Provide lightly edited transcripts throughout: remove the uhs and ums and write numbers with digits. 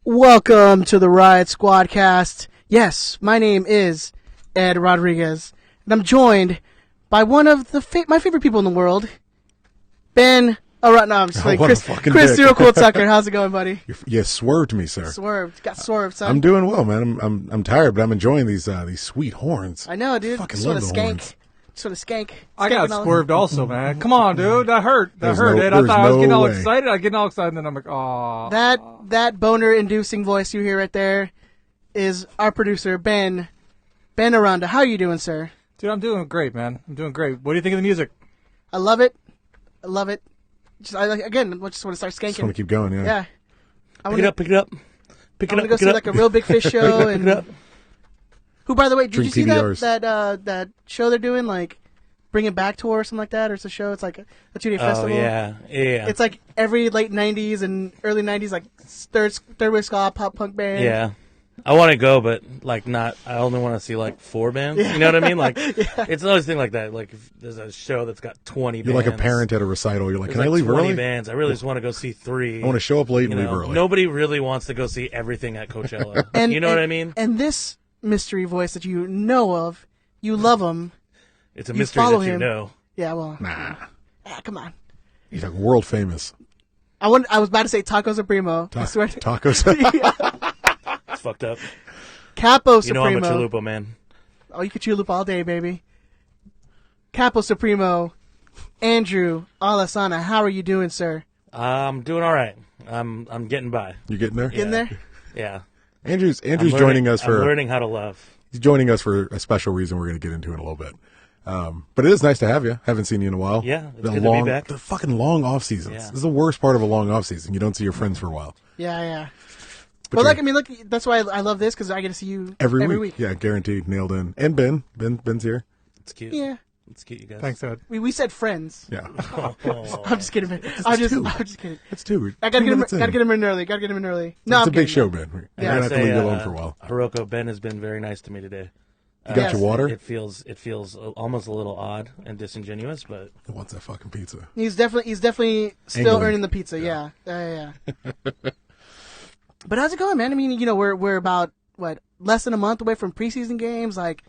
Welcome to the Riot Squadcast. Yes, my name is Ed Rodriguez, and I'm joined by one of my favorite people in the world, Ben. Oh, right, no, I'm just like Chris Zero Cool Tucker. How's it going, buddy? You swerved me, sir. Got swerved, son. I'm doing well, man. I'm tired, but I'm enjoying these sweet horns. I know, dude. Fucking love the horns. Sort of skank. I got swerved also, man. Come on, dude. That hurt. Ed. I thought I was getting all excited. I get all excited, and then I'm like, oh. That boner-inducing voice you hear right there is our producer, Ben. Ben Aranda. How are you doing, sir? Dude, I'm doing great, man. I'm doing great. What do you think of the music? I love it. I just want to start skanking. Just want to keep going, yeah. Yeah. Pick it up. I'm gonna go see like a Real Big Fish show and. Pick it up. Who, by the way, did Drink you see PBRs. that show they're doing, like Bring It Back tour or something like that? Or it's a show. It's like a 2-day festival. Oh yeah. It's like every late '90s and early '90s, like third wave ska pop punk band. Yeah. I want to go, but like not. I only want to see like 4 bands. Yeah. You know what I mean? Like Yeah. it's always thing like that. Like if there's a show that's got 20 You're bands. like a parent at a recital. You're like, There's can I leave 20 early? bands. I really just want to go see 3. I want to show up late You and leave know, early. nobody really wants to go see everything at Coachella. And, you know what I mean? And this mystery voice that you know of, you love him. It's a you mystery follow that you him. know. Yeah, well, Nah. come on. He's like world famous. I was about to say Taco Supremo. I swear. Tacos. It's fucked up. Capo You know Supremo. I'm a chalupa man. Oh, you could chalupa all day, baby. Capo Supremo, Andrew Alasana, how are you doing, sir? I'm doing all right. I'm getting by. You getting there? Getting there? Yeah. Andrew's I'm joining us I'm for learning how to love. he's joining us for a special reason we're going to get into in a little bit. But it is nice to have you. Haven't seen you in a while. Yeah, it's good to be back. The fucking long off seasons. Yeah. This is the worst part of a long off season. You don't see your friends for a while. Yeah. But Well, you're- look, that's why I love this, because I get to see you every week. Yeah, guaranteed. Nailed in. And Ben's here. It's cute. Yeah. It's cute, you guys. Thanks, Ed. We said friends. Yeah. Oh. I'm just kidding, man. I'm just kidding. That's 2. I gotta 2 get minutes in. him in early. Gotta get him in early. No, It's I'm a big kidding, show, man. Ben. Yeah. I'm going to have to leave you alone Say, for a while. Hiroko, Ben has been very nice to me today. You got Yes. your water? It feels almost a little odd and disingenuous, but Who wants that fucking pizza? He's definitely still England. earning the pizza. Yeah. But how's it going, man? I mean, we're about less than a month away from preseason games. Like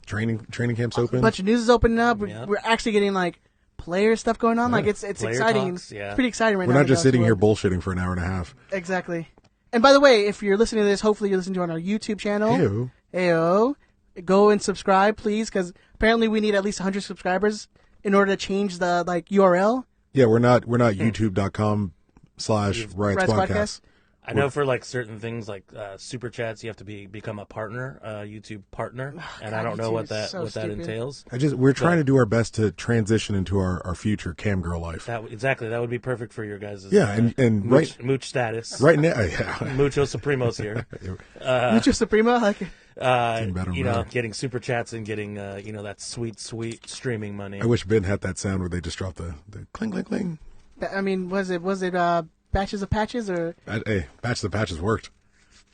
Training camp's a open. bunch of news is opening up. Yeah. We're actually getting like player stuff going on. Yeah. Like it's Player exciting. talks, yeah. It's pretty exciting right We're now. not just to go sitting to here it. bullshitting for an hour and a half. Exactly. And by the way, if you're listening to this, hopefully you're listening to it on our YouTube channel. Ew. Ayo. Go and subscribe, please, because apparently we need at least 100 subscribers in order to change the URL. Yeah, we're not youtube.com/Riot Riot Squadcast. Squadcast. I know for like certain things like super chats, you have to become a partner, YouTube partner, and I don't know YouTube what is that so what that stupid. entails. We're trying to do our best to transition into our future cam girl life. That would be perfect for your guys'. Yeah, and mooch status. right now, yeah. Mucho Supremos here. Mucho Supremo. Like, Getting better and better. Getting super chats and getting that sweet streaming money. I wish Ben had that sound where they just drop the cling cling cling. I mean, was it batches of patches or? Hey, Batch the Patches worked.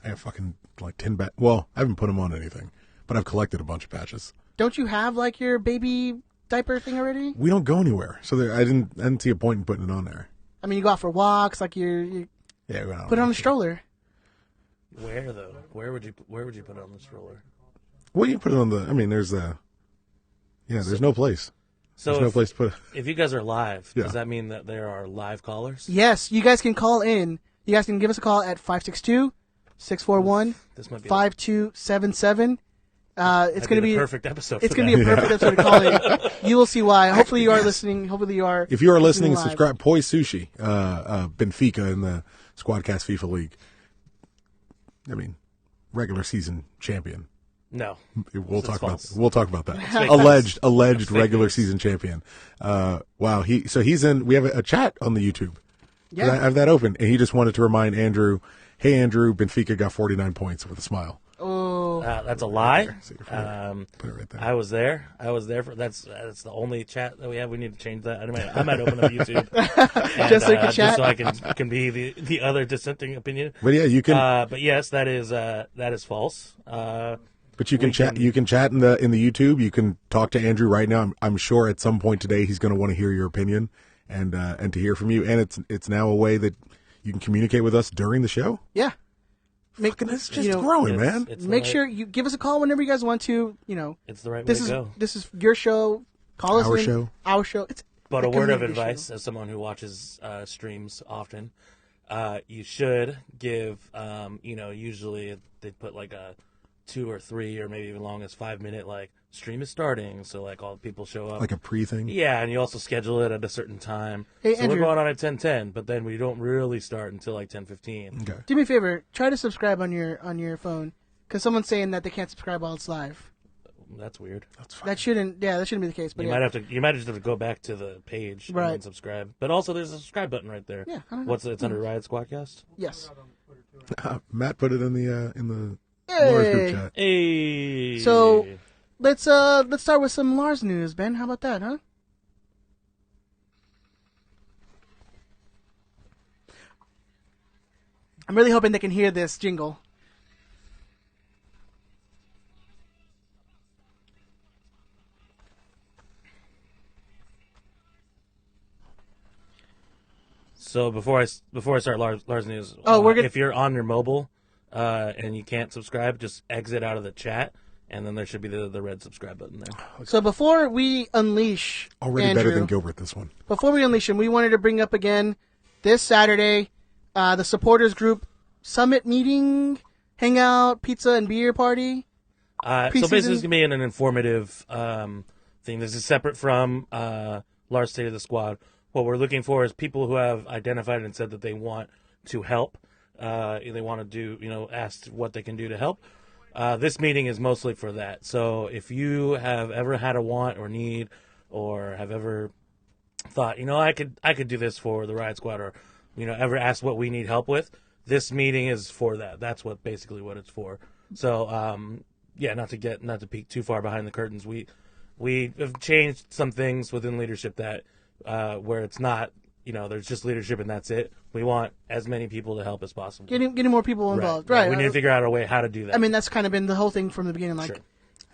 I have fucking like 10 Well, I haven't put them on anything, but I've collected a bunch of patches. Don't you have like your baby diaper thing already? We don't go anywhere, so I didn't see a point in putting it on there. I mean, you go out for walks, like you Yeah, well, put it on the stroller. Where though? Where would you put it on the stroller? Well, you put it on the. I mean, there's no place. So There's no place to put it. if you guys are live, Yeah. does that mean that there are live callers? Yes, you guys can call in. You guys can give us a call at 562-641-5277. This might be It's going to be the perfect episode. It's for going to be a that. perfect episode to call in. You will see why. Hopefully you are listening. Hopefully you are. If you are listening, live. subscribe. Poi Sushi, Benfica in the Squadcast FIFA League. I mean, regular season champion. No, We'll That's talk about false. that. fake alleged fake regular news. season champion. Wow. He's in. We have a chat on the YouTube. Yeah. I have that open, and he just wanted to remind Andrew. Hey, Andrew, Benfica got 49 points with a smile. Oh, that's a lie. See your finger. Put it right there. I was there. For that's the only chat that we have. We need to change that. I might open up YouTube and, Just so you can chat? just so I can be the other dissenting opinion. But yeah, you can. But yes, that is false. But you can chat. You can chat in the YouTube. You can talk to Andrew right now. I'm sure at some point today he's going to want to hear your opinion and to hear from you. And it's now a way that you can communicate with us during the show. yeah. It's just growing, man. It's make sure you give us a call whenever you guys want to. It's the right way this to is go. this is your show. Call us Our in. show. Our show. It's But a word of community advice, show. as someone who watches streams often, you should give, usually they put like a 2 or 3 or maybe even long as 5-minute, like, stream is starting, so like all the people show up. Like a pre-thing? Yeah, and you also schedule it at a certain time. Hey, so Andrew. we're going on at 10:10, but then we don't really start until like 10:15. Okay. Do me a favor. Try to subscribe on your phone, because someone's saying that they can't subscribe while it's live. That's weird. That's fine. That shouldn't be the case. But You yeah. might just have to go back to the page Right. and then subscribe. But also, there's a subscribe button right there. Yeah, I don't know. It's under Riot Squadcast. Yes. Matt put it in the Lars group Hey. chat. Hey. So let's start with some Lars news, Ben. How about that, huh? I'm really hoping they can hear this jingle. So before I start Lars news, Oh, we're gonna- if you're on your mobile and you can't subscribe, just exit out of the chat, and then there should be the red subscribe button there. So before we unleash Already Andrew, better than Gilbert, this one. before we unleash him, we wanted to bring up again this Saturday the supporters group summit meeting, hangout, pizza and beer party. So Preseason- basically, it's gonna be an informative thing. This is separate from Lars State of the Squad. What we're looking for is people who have identified and said that they want to help. They want to do, ask what they can do to help. This meeting is mostly for that. So if you have ever had a want or need, or have ever thought, I could do this for the Riot Squad, or ever asked what we need help with, this meeting is for that. That's basically what it's for. So not to peek too far behind the curtains, we have changed some things within leadership that where it's not, there's just leadership and that's it. We want as many people to help as possible. Getting more people involved, right? We need to figure out a way how to do that. I mean, that's kind of been the whole thing from the beginning. Like, Sure.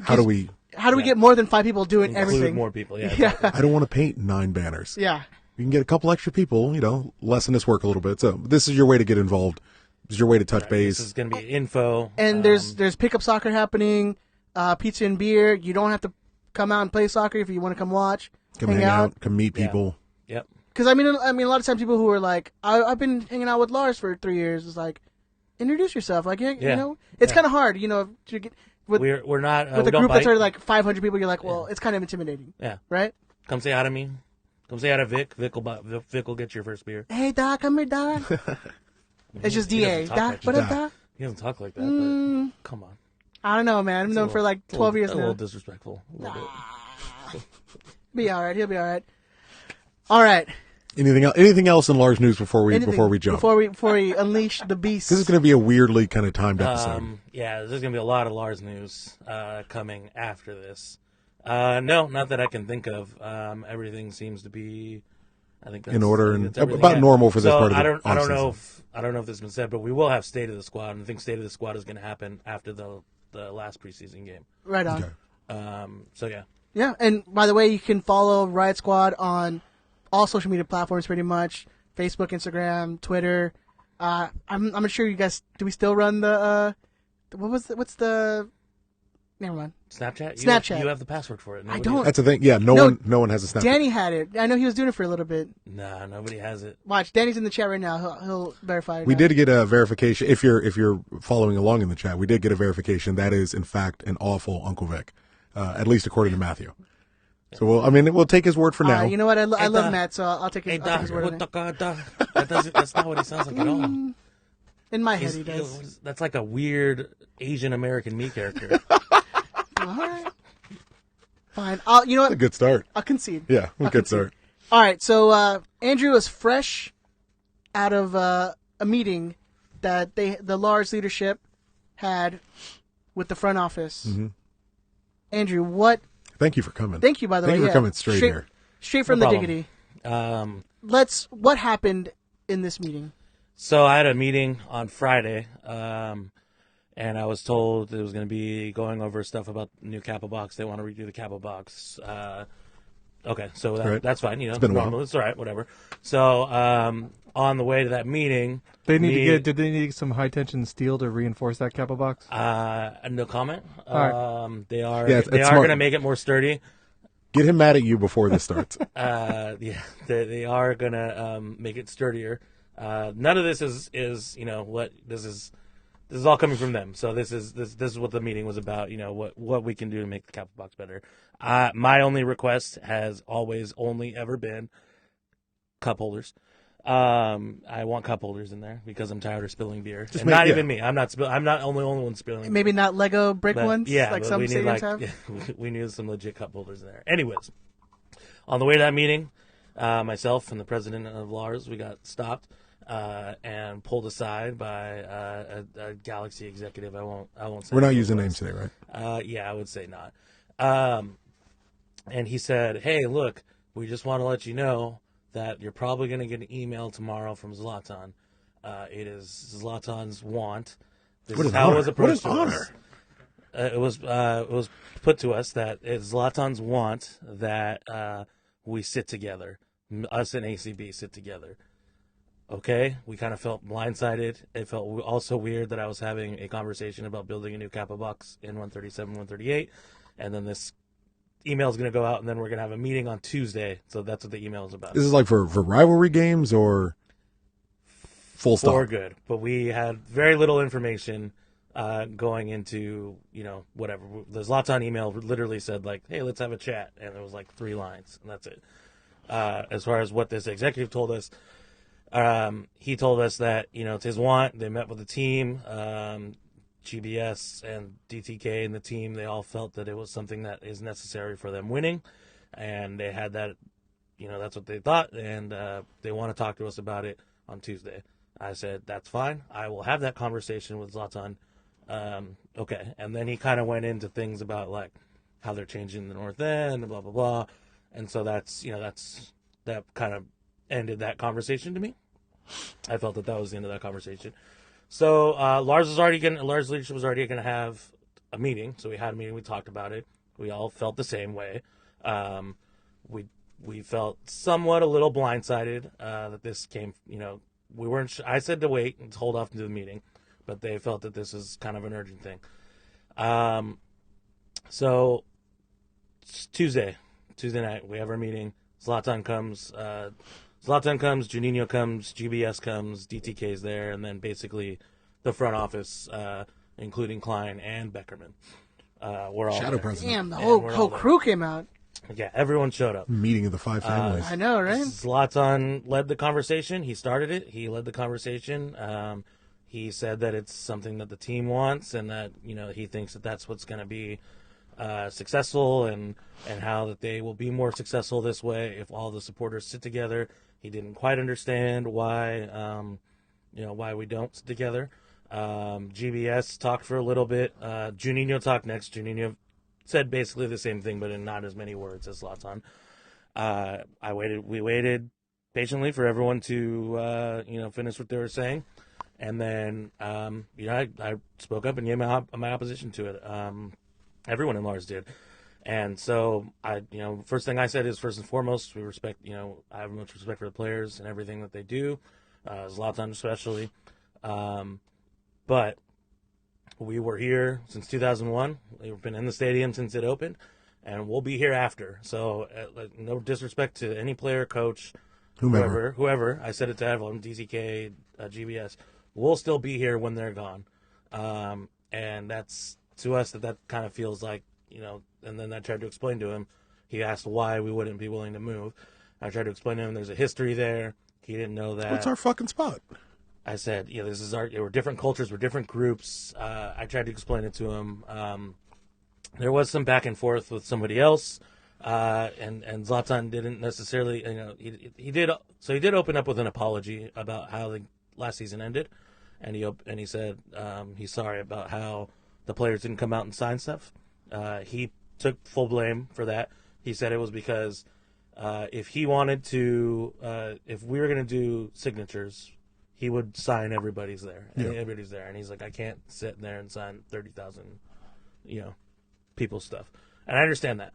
How do we... how do we get more than 5 people doing Include everything? more people. Yeah. Yeah. Exactly. I don't want to paint 9 banners. Yeah. You can get a couple extra people, lessen this work a little bit. So this is your way to get involved. This is your way to touch base. This is going to be info. And there's pickup soccer happening, pizza and beer. You don't have to come out and play soccer if you want to come watch, Come hang out, come meet Yeah. people. Yep. Because I mean, a lot of times people who are like, I've been hanging out with Lars for 3 years. It's like, introduce yourself. Like, it's kind of hard, to get with We're not with we a don't group bite. that's already like 500 people. You're like, well, it's kind of intimidating, Yeah. right? Come say hi to me. Come say hi to Vic. Vic will get your first beer. Hey, Doc, come here, Doc. It's just He DA. doesn't talk Doc, like what that. up, Doc? He doesn't talk like that, but come on. I don't know, man. I've known him for like 12 years A now. little disrespectful. A little bit. Be all right. He'll be all right. All right. Anything else in Lars news before we Anything jump? Before we unleash the beast. This is going to be a weirdly kind of timed episode. Yeah, there's going to be a lot of Lars news coming after this. No, not that I can think of. Everything seems to be, I think that's, In order I think and that's everything. about normal for this So part of the I don't know off-season. if this has been said, but we will have State of the Squad, and I think State of the Squad is going to happen after the last preseason game. Right on. Okay. So yeah. Yeah, and by the way, you can follow Riot Squad on all social media platforms, pretty much Facebook, Instagram, Twitter. I'm not sure you guys. Do we still run the? What's the? Never mind. Snapchat. Snapchat. You have the password for it. I Nobody don't. That's the thing. Yeah, no one has a snap. Danny had it. I know he was doing it for a little bit. Nah, nobody has it. Watch, Danny's in the chat right now. He'll verify it. We now. did get a verification. If you're following along in the chat, we did get a verification. That is, in fact, an awful Uncle Vic, at least according to Matthew. So we'll take his word for now. You know what? I love Doc. Matt, so I'll take his, Hey, I'll take Doc, his word on what it. the God, Doc? That's not what he sounds like at all. In my head, he does. That's like a weird Asian American me character. All right. Fine. You know a what? good start. I'll concede. Yeah, a I'll good concede. start. All right, so Andrew is fresh out of a meeting that the Lars leadership had with the front office. Mm-hmm. Andrew, what? Thank you for coming. Thank you, by the way. Thank you for yeah. coming straight here. Straight from No the problem. diggity. What happened in this meeting? So I had a meeting on Friday, and I was told it was going to be going over stuff about the new Kappa box. They want to redo the Kappa box. Okay, so Right. that's fine. It's been a while. normal. It's all right, whatever. So on the way to that meeting, Did they need some high tension steel to reinforce that Kappa box? no comment. right. They are Yeah, it's they are smart. going to make it more sturdy. Get him mad at you before this starts. Yeah, they are going to make it sturdier. None of this is what this is. This is all coming from them. So this is what the meeting was about. What we can do to make the Kappa box better. My only request has always only ever been cup holders. I want cup holders in there because I'm tired of spilling beer. Just And not even me. I'm not the only one spilling. Maybe beer. not Lego brick But, ones, yeah, like but some we need stadiums have. we need some legit cup holders in there. Anyways, on the way to that meeting, myself and the president of Lars, we got stopped and pulled aside by a Galaxy executive. I won't say. We're not who it using was. names today, right? Yeah, I would say not. And he said, "Hey, look, we just want to let you know that you're probably going to get an email tomorrow from Zlatan. It is Zlatan's want. This What is an how it honor. was approached What an to honor. us. It was put to us that it's Zlatan's want that we sit together, us and ACB sit together." Okay, we kind of felt blindsided. It felt also weird that I was having a conversation about building a new Kappa box in 137, 138, and then this email is going to go out, and then we're going to have a meeting on Tuesday. So that's what the email is about. This is like for rivalry games or full stop? For good, but we had very little information going into whatever. The Zlatan email literally said like, "Hey, let's have a chat," and it was like 3 lines, and that's it. As far as what this executive told us. He told us that, it's his want. They met with the team, GBS and DTK and the team. They all felt that it was something that is necessary for them winning. And they had that, that's what they thought. And they want to talk to us about it on Tuesday. I said, that's fine. I will have that conversation with Zlatan. Okay. And then he kind of went into things about like how they're changing the North End and blah, blah, blah. And so that kind of ended that conversation to me. I felt that was the end of that conversation. So Lars leadership was already gonna have a meeting. So we had a meeting. We talked about it. We all felt the same way. We felt somewhat a little blindsided that this came. We weren't. I said to wait and hold off into the meeting, but they felt that this is kind of an urgent thing. So it's Tuesday night, we have our meeting. Zlatan comes, Juninho comes, GBS comes, DTK's there, and then basically the front office, including Klein and Beckerman. We're all Shadow there. president. Damn, the Yeah, whole we're all whole there. crew came out. Yeah, everyone showed up. Meeting of the 5 families. I know, right? Zlatan led the conversation. He started it. He led the conversation. He said that it's something that the team wants, and that he thinks that that's what's going to be successful, and how that they will be more successful this way if all the supporters sit together. He didn't quite understand why we don't sit together. GBS talked for a little bit. Juninho talked next. Juninho said basically the same thing, but in not as many words as Zlatan. We waited patiently for everyone to finish what they were saying, and then I spoke up and gave my opposition to it. Everyone in Lars did. And so first thing I said is, first and foremost, we respect, I have much respect for the players and everything that they do, Zlatan especially. But we were here since 2001. We've been in the stadium since it opened, and we'll be here after. So no disrespect to any player, coach, whoever. I said it to everyone, DCK, GBS. We'll still be here when they're gone. And that's, to us, that kind of feels like, and then I tried to explain to him. He asked why we wouldn't be willing to move. I tried to explain to him there's a history there. He didn't know that. What's our fucking spot? I said, this is we're different cultures, we're different groups. I tried to explain it to him. There was some back and forth with somebody else, and Zlatan didn't necessarily, he did open up with an apology about how the last season ended, and he said he's sorry about how the players didn't come out and sign stuff. He took full blame for that. He said it was because if he wanted to, if we were going to do signatures, he would sign everybody's there. And everybody's there. And he's like, I can't sit there and sign 30,000, people's stuff. And I understand that.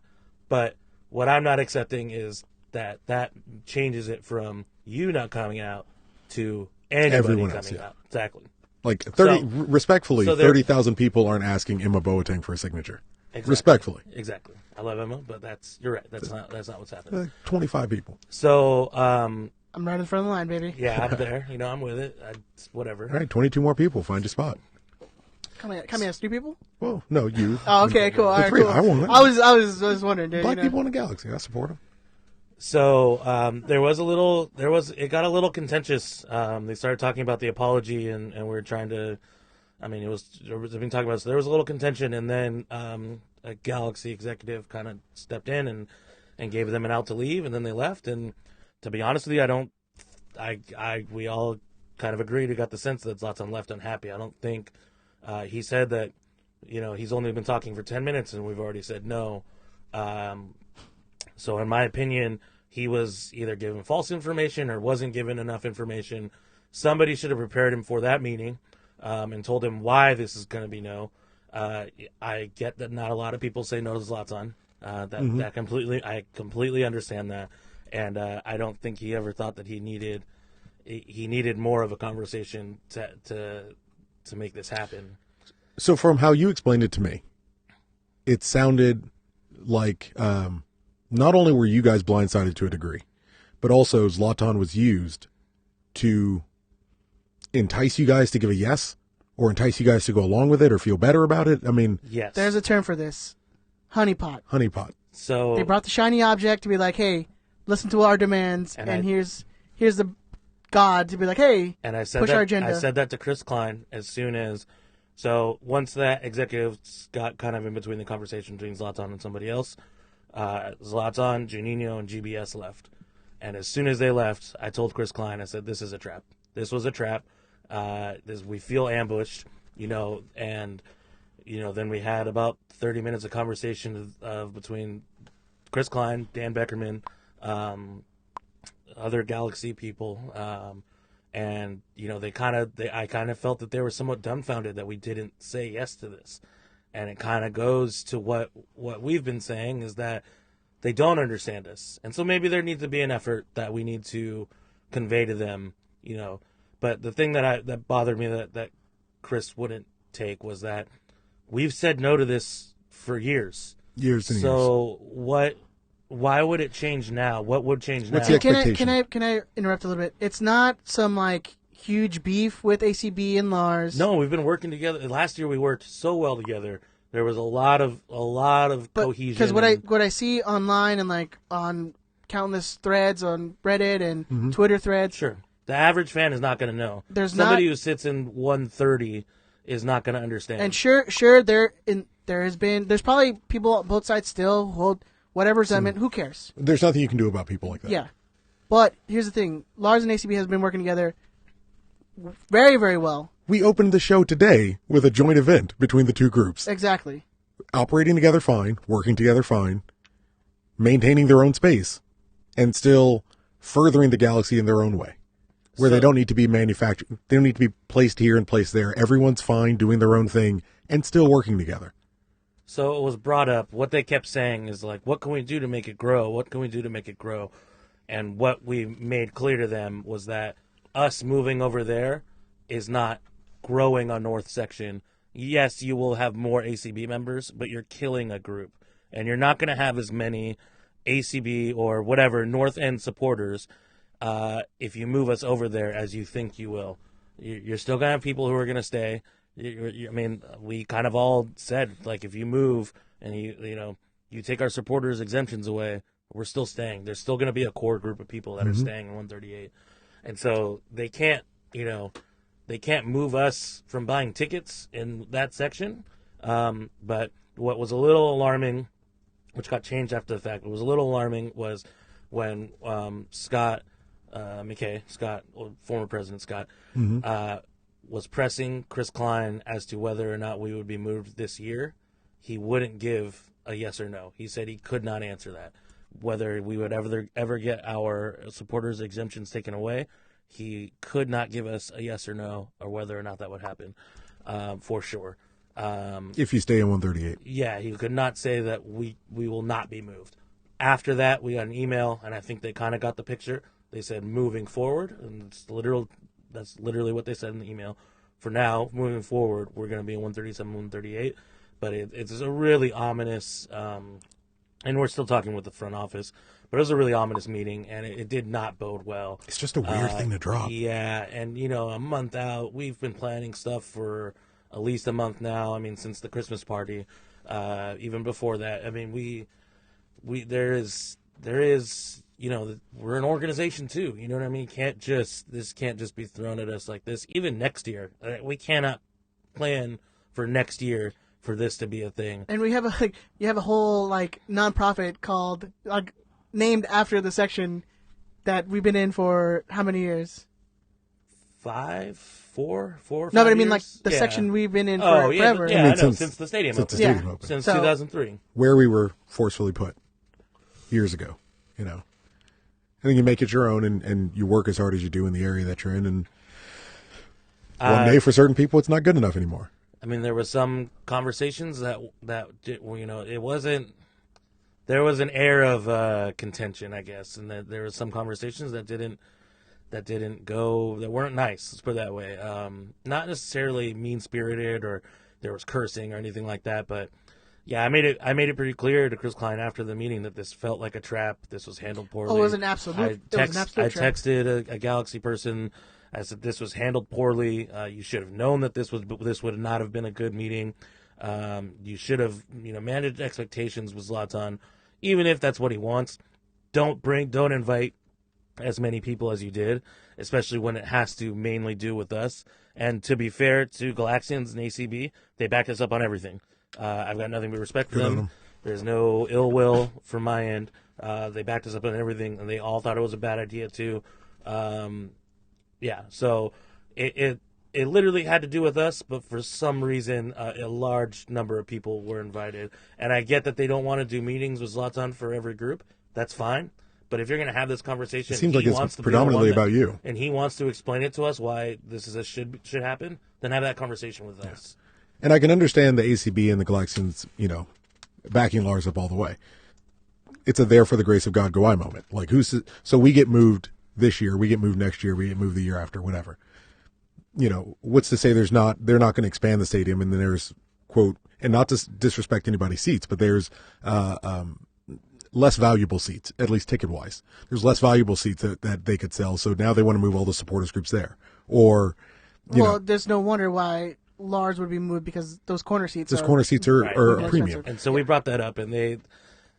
But What I'm not accepting is that changes it from you not coming out to anybody Everyone coming else, out. Exactly. Like 30, So- respectfully, so 30,000 people aren't asking Emma Boateng for a signature. Exactly. Respectfully. Exactly. I love Emma, but you're right. That's not what's happening. 25 people. So, I'm right in front of the line, baby. yeah, I'm there. I'm with it. Whatever. All right, 22 more people. Find your spot. Come here, 3 people. Well, no, you. Oh, okay, cool. All right, three, cool. I won't. I was wondering, dude. Black people in the galaxy. I support them. So it got a little contentious. They started talking about the apology, and we were trying to. I mean, they've been talking about. So there was a little contention, and then a Galaxy executive kind of stepped in and gave them an out to leave, and then they left. And to be honest with you, we all kind of agreed. We got the sense that Zlatan left unhappy. I don't think he said that. He's only been talking for 10 minutes, and we've already said no. So in my opinion, he was either given false information or wasn't given enough information. Somebody should have prepared him for that meeting and told him why this is going to be no. I get that not a lot of people say no to Zlatan. I completely understand that, and I don't think he ever thought that he needed more of a conversation to make this happen. So from how you explained it to me, it sounded like not only were you guys blindsided to a degree, but also Zlatan was used to entice you guys to give a yes, or entice you guys to go along with it or feel better about it. I mean, Yes. There's a term for this. Honeypot. honeypot. So They brought the shiny object to be like, hey, listen to our demands, and here's the god to be like, hey, and I said push that, our agenda. I said that to Chris Klein as soon as. So once that executive got kind of in between the conversation between Zlatan and somebody else, Zlatan, Juninho, and GBS left. And as soon as they left, I told Chris Klein, I said, this is a trap. This was a trap. We feel ambushed, and, then we had about 30 minutes of conversation between Chris Klein, Dan Beckerman, other Galaxy people, and I kind of felt that they were somewhat dumbfounded that we didn't say yes to this, and it kind of goes to what we've been saying is that they don't understand us, and so maybe there needs to be an effort that we need to convey to them, But the thing that bothered me that Chris wouldn't take was that we've said no to this for years. Years and years. So why would it change now? What would change now? What's the expectation? Can I interrupt a little bit? It's not some huge beef with ACB and Lars. No, we've been working together. Last year we worked so well together. There was a lot of cohesion. Because what I see online and on countless threads on Reddit and Twitter threads. Sure. The average fan is not going to know. Somebody who sits in 130 is not going to understand. And there's probably people on both sides still hold whatever resentment. Who cares? There's nothing you can do about people like that. Yeah. But here's the thing. Lars and ACB has been working together very, very well. We opened the show today with a joint event between the two groups. Exactly. Operating together fine, working together fine, maintaining their own space, and still furthering the Galaxy in their own way. Where they don't need to be manufactured. They don't need to be placed here and placed there. Everyone's fine doing their own thing and still working together. So it was brought up. What they kept saying is what can we do to make it grow? What can we do to make it grow? And what we made clear to them was that us moving over there is not growing a North section. Yes, you will have more ACB members, but you're killing a group. And you're not going to have as many ACB or whatever North End supporters if you move us over there as you think you will. You're still going to have people who are going to stay. We kind of all said, if you move and you take our supporters' exemptions away, we're still staying. There's still going to be a core group of people that are staying in 138. And so they can't move us from buying tickets in that section. But what was a little alarming, which got changed after the fact, what was a little alarming was when Scott McKay, former President Scott, was pressing Chris Klein as to whether or not we would be moved this year. He wouldn't give a yes or no. He said he could not answer that. Whether we would ever get our supporters' exemptions taken away, he could not give us a yes or no, or whether or not that would happen, for sure. If you stay in 138. Yeah, he could not say that we will not be moved. After that, we got an email, and I think they kind of got the picture. They said moving forward, and that's literally what they said in the email. For now, moving forward, we're going to be in 137, 138, but it's a really ominous, and we're still talking with the front office, but it was a really ominous meeting, and it did not bode well. It's just a weird thing to drop. Yeah, and a month out, we've been planning stuff for at least a month now. I mean, since the Christmas party, even before that. I mean, there is we're an organization too. You know what I mean? This can't just be thrown at us like this. Even next year, we cannot plan for next year for this to be a thing. And we have you have a whole nonprofit called named after the section that we've been in for how many years? 4 or 5 No, but I mean years? the section we've been in Oh, yeah, forever. yeah, I mean, I know, since the stadium since opened. the stadium opened. Since So- 2003. Where we were forcefully put years ago, I think you make it your own and you work as hard as you do in the area that you're in. And one day for certain people, it's not good enough anymore. I mean, there was some conversations that it wasn't. There was an air of contention, I guess, and that there was some conversations that didn't go, that weren't nice. Let's put it that way. Not necessarily mean spirited or there was cursing or anything like that, but yeah, I made it pretty clear to Chris Klein after the meeting that this felt like a trap. This was handled poorly. Oh, it was an absolute. I It was an absolute trap. texted a Galaxy person. I said this was handled poorly. You should have known that this would not have been a good meeting. You should have managed expectations with Zlatan, even if that's what he wants. Don't invite as many people as you did, especially when it has to mainly do with us. And to be fair to Galaxians and ACB, they backed us up on everything. I've got nothing but respect for Good on them. them. There's no ill will from my end. They backed us up on everything, and they all thought it was a bad idea too. Yeah, so it literally had to do with us, but for some reason, a large number of people were invited. And I get that they don't want to do meetings with Zlatan for every group. That's fine. But if you're going to have this conversation, It seems he like it's wants to be predominantly the one about you. and he wants to explain it to us why this is should happen, then have that conversation with us. And I can understand the ACB and the Galaxians, backing Lars up all the way. It's a there for the grace of God go I moment. So we get moved this year, we get moved next year, we get moved the year after, whatever. What's to say they're not going to expand the stadium and then there's, quote, and not to disrespect anybody's seats, but there's less valuable seats, at least ticket-wise. There's less valuable seats that they could sell, so now they want to move all the supporters groups there. Or, there's no wonder why Lars would be moved because those corner seats are a premium. And so we brought that up, and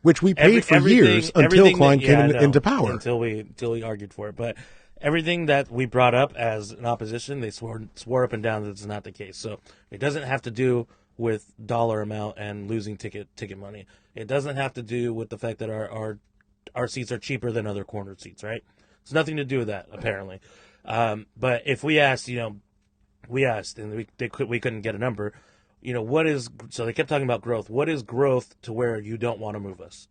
Which we paid for years until Klein came into power. Until we argued for it. But everything that we brought up as an opposition, they swore up and down that it's not the case. So it doesn't have to do with dollar amount and losing ticket money. It doesn't have to do with the fact that our seats are cheaper than other corner seats, right? It's nothing to do with that, apparently. But if we asked, and we couldn't get a number. So they kept talking about growth. What is growth to where you don't want to move us?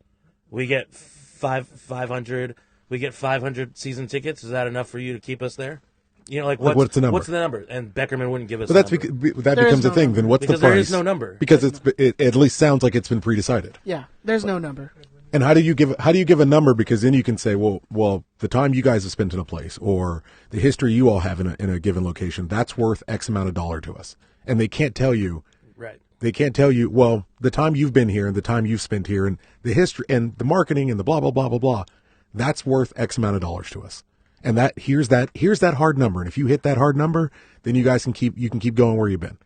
We get 500. We get 500 season tickets. Is that enough for you to keep us there? What's the number? What's the number? And Beckerman wouldn't give us. But that's a number. that becomes a thing. Then what's because the price? there is no number. Because it at least sounds like it's been pre-decided. Yeah, there's no number. And how do you give a number? Because then you can say, well, the time you guys have spent in a place or the history you all have in a given location, that's worth X amount of dollar to us. And they can't tell you. Right. They can't tell you, well, the time you've been here and the time you've spent here and the history and the marketing and the blah, blah, blah, blah, blah. That's worth X amount of dollars to us. And here's that hard number. And if you hit that hard number, then you guys can keep going where you've been.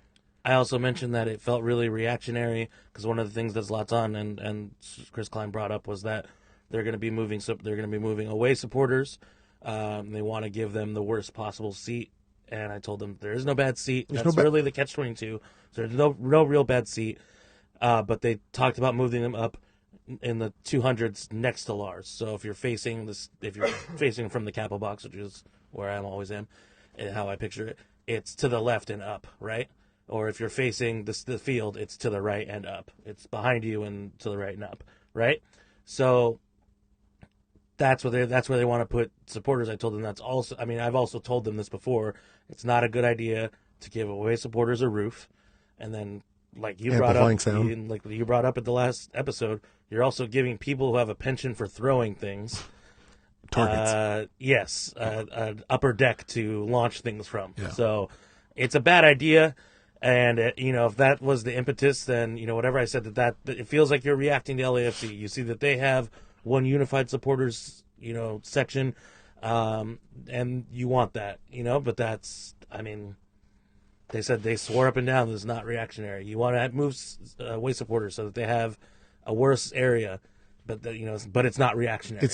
I also mentioned that it felt really reactionary because one of the things that Zlatan and Chris Klein brought up was that they're going to be moving away supporters. They want to give them the worst possible seat. And I told them there is no bad seat. That's really the catch-22. So there's no real bad seat. But they talked about moving them up in the 200s next to Lars. So if you're facing from the capo box, which is where I always am, and how I picture it, it's to the left and up, right? Or if you're facing the field, it's to the right and up. It's behind you and to the right and up, right? So that's where they want to put supporters. I told them that's also. I mean, I've also told them this before. It's not a good idea to give away supporters a roof, and then like you brought up, Amplifying sound. like you brought up at the last episode, you're also giving people who have a penchant for throwing things Targets. yes, an upper deck to launch things from. Yeah. So it's a bad idea. And, if that was the impetus, then, whatever I said, that it feels like you're reacting to LAFC. You see that they have one unified supporters, section, and you want that, but that's, they said they swore up and down this is not reactionary. You want to move away supporters so that they have a worse area, but but it's not reactionary. It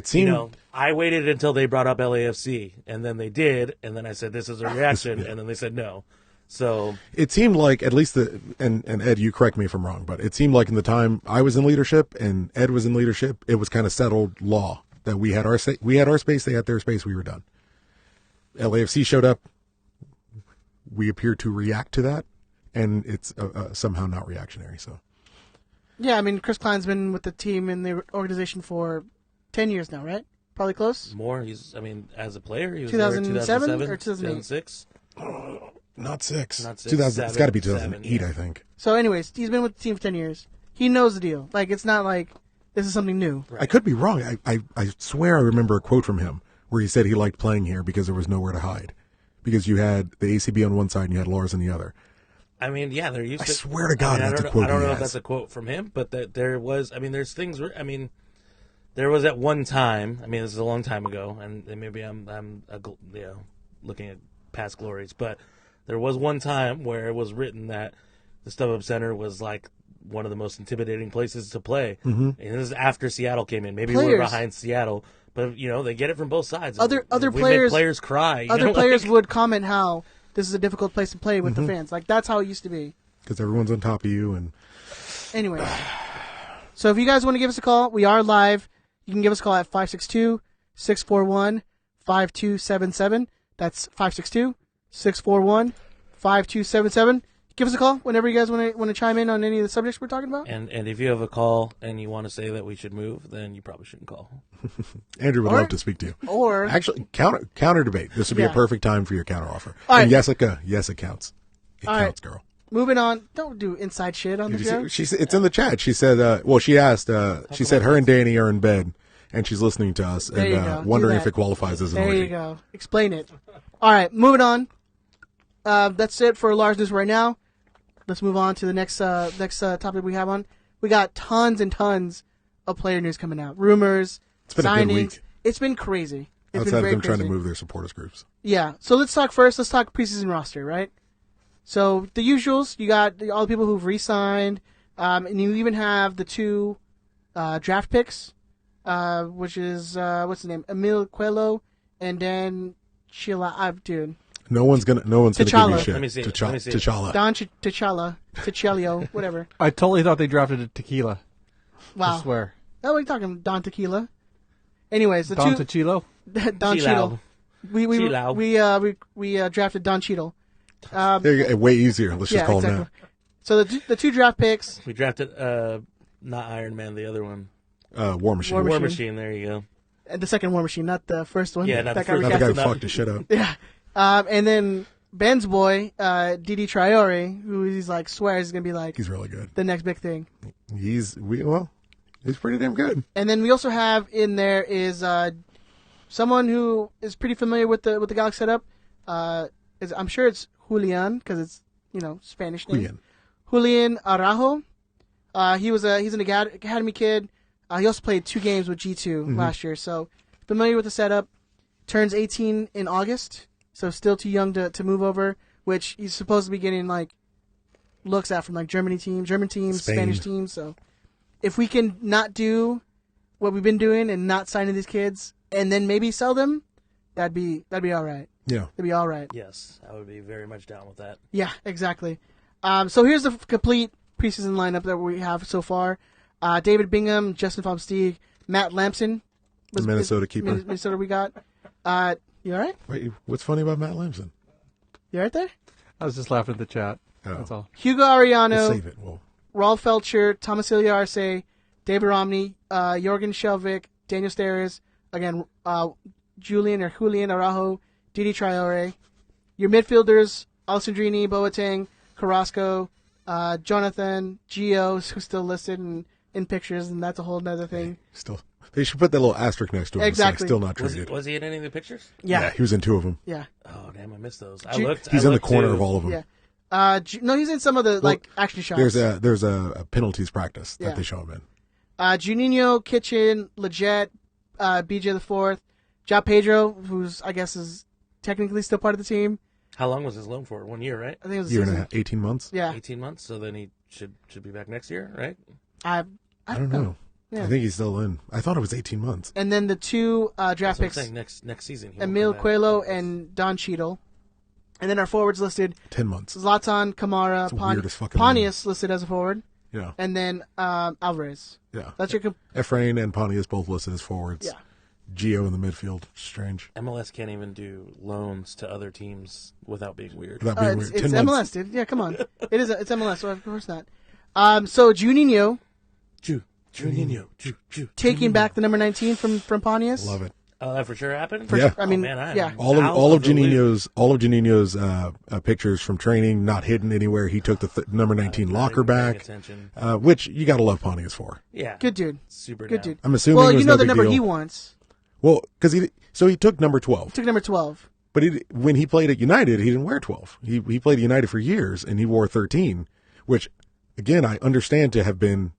seemed. I waited until they brought up LAFC, and then they did, and then I said this is a reaction, and then they said no. So It seemed like, at least and Ed, you correct me if I'm wrong, but it seemed like in the time I was in leadership and Ed was in leadership, it was kind of settled law that we had our space, they had their space, we were done. LAFC showed up, we appeared to react to that, and it's somehow not reactionary. So Yeah, Chris Klein's been with the team and the organization for 10 years now, right? Probably close. more, as a player, he was 2007 there or 2008? 2006. not six. Not six, 2000. It's got to be 7, 2008, yeah. I think. So, anyways, he's been with the team for 10 years. He knows the deal. Like, it's not like this is something new. I could be wrong. I swear I remember a quote from him where he said he liked playing here because there was nowhere to hide, because you had the ACB on one side and you had Lars on the other. Yeah, they're used I to. swear to God, that's a I quote don't he know if has. that's a quote from him, but that there was. There's things. There was at one time. This is a long time ago, and maybe I'm looking at past glories, but there was one time where it was written that the StubHub Center was like one of the most intimidating places to play, and this is after Seattle came in. Maybe we're behind Seattle, but they get it from both sides. Other We players made players cry. Other players would comment how this is a difficult place to play with the fans. Like, that's how it used to be. Because everyone's on top of you. And Anyway, so if you guys want to give us a call, we are live. You can give us a call at 562-641-5277. That's 562-641-5277. Give us a call whenever you guys want to chime in on any of the subjects we're talking about. And if you have a call and you want to say that we should move, then you probably shouldn't call. Andrew would love to speak to you. Or Actually, counter debate. This would be Yeah. a perfect time for your counter offer. All right. And Jessica, yes, it counts. It All counts, right. girl. moving on. Don't do inside shit on the Did show. you see, it's in the chat. She said, she asked, she said her and Danny are in bed and she's listening to us There you go. and Do wondering that. if it qualifies as an There orgy. you go. Explain it. All right, moving on. That's it for Lars News right now. Let's move on to the next topic we have on. We got tons and tons of player news coming out. Rumors, been a signings. good week. It's been crazy. It's Outside been of very them trying to crazy. move their supporters groups. Yeah. So let's talk first. Let's talk preseason roster, right? So the usuals. You got all the people who've re-signed, and you even have the two draft picks, which is what's the name? Emil Coelho and then Chila. Dude. No one's gonna give you T'Challa. shit. Let me see it. Let me see it. T'Challa. Don T'Challa, T'Chelio, whatever. I totally thought they drafted a tequila. Wow. I swear. Oh, we're talking Don Tequila. Anyways, the Don two Tequilo? Don Cheadle. Chilao. We drafted Don Cheadle. There you go. Way easier. Let's just Yeah, call exactly. him So the two draft picks. We drafted not Iron Man, the other one. that. War Machine. War War Machine. Machine, there you go. And the second War Machine, not the first one. Yeah, not the got first Not the guy who recasted. fucked his shit up. Yeah. And then Ben's boy, Didi Traore, who he's like swears is gonna be like He's really good. the next big thing. He's pretty damn good. And then we also have in there is someone who is pretty familiar with the Galaxy setup. I'm sure it's Julian because it's Spanish name. Julian Araujo. He's an academy kid. He also played 2 games with G2 last year, so familiar with the setup. Turns 18 in August, so still too young to move over. Which he's supposed to be getting looks at from German teams, Spain. Spanish teams. So if we can not do what we've been doing and not signing these kids, and then maybe sell them, that'd be all right. Yeah. That'd be all right. Yes, I would be very much down with that. Yeah, exactly. So here's the complete preseason lineup that we have so far. David Bingham, Justin Fomsteeg, Matt Lampson. The Minnesota keeper. Minnesota we got. You all right? Wait, what's funny about Matt Lampson? You all right there? I was just laughing at the chat. Oh. That's all. Hugo Let's Ariano, save it. Well, Rolf Felcher, Thomas Arce, David Romney, Jorgen Shelvik, Daniel Steres, again, Julian Araujo, Didi Traore. Your midfielders, Alessandrini, Boateng, Carrasco, Jonathan, Gio, who's still listed in pictures, and that's a whole other thing. Still, they should put that little asterisk next to him. Exactly. Like, still not traded. Was he in any of the pictures? Yeah. He was in 2 of them. Yeah. Oh, damn, I missed those. He's in the corner of all of them. Yeah. No, he's in some of the action shots. There's a penalties practice that they show him in. Juninho, Kitchen, Leggett, BJ the Fourth, Ja Pedro, who's I guess is technically still part of the team. How long was his loan for? 1 year, right? I think it was a Year and season. a half, 18 months. Yeah. 18 months. So then he should be back next year, right? I don't know. Yeah. I think he's still in. I thought it was 18 months. And then the 2 draft That's what I'm picks, saying, next season. he Emil won't come back. Coelho and Don Cheadle. And then our forwards listed 10 months. Zlatan, Kamara, It's the weirdest fucking Pontius listed as a forward, Yeah. and then Alvarez. Yeah. That's your Efrain and Pontius both listed as forwards. Yeah. Gio in the midfield. Strange. MLS can't even do loans to other teams without being weird. Without being it's weird. it's 10 MLS, months. dude. Yeah, come on. It's MLS, so of course not. So Juninho Juninho. taking back the number 19 from Pontius. Love it. Oh, that for sure happened? Yeah. I mean, man, yeah. All of Juninho's pictures from training, not hidden anywhere. He took the number 19 locker back, which you got to love Pontius for. Yeah. Good dude. Super Good down. dude. I'm assuming Well, it was you know no the big number deal. he wants. Well, because he took number 12. Took number 12. But when he played at United, he didn't wear 12. He played at United for years, and he wore 13, which, again, I understand to have been.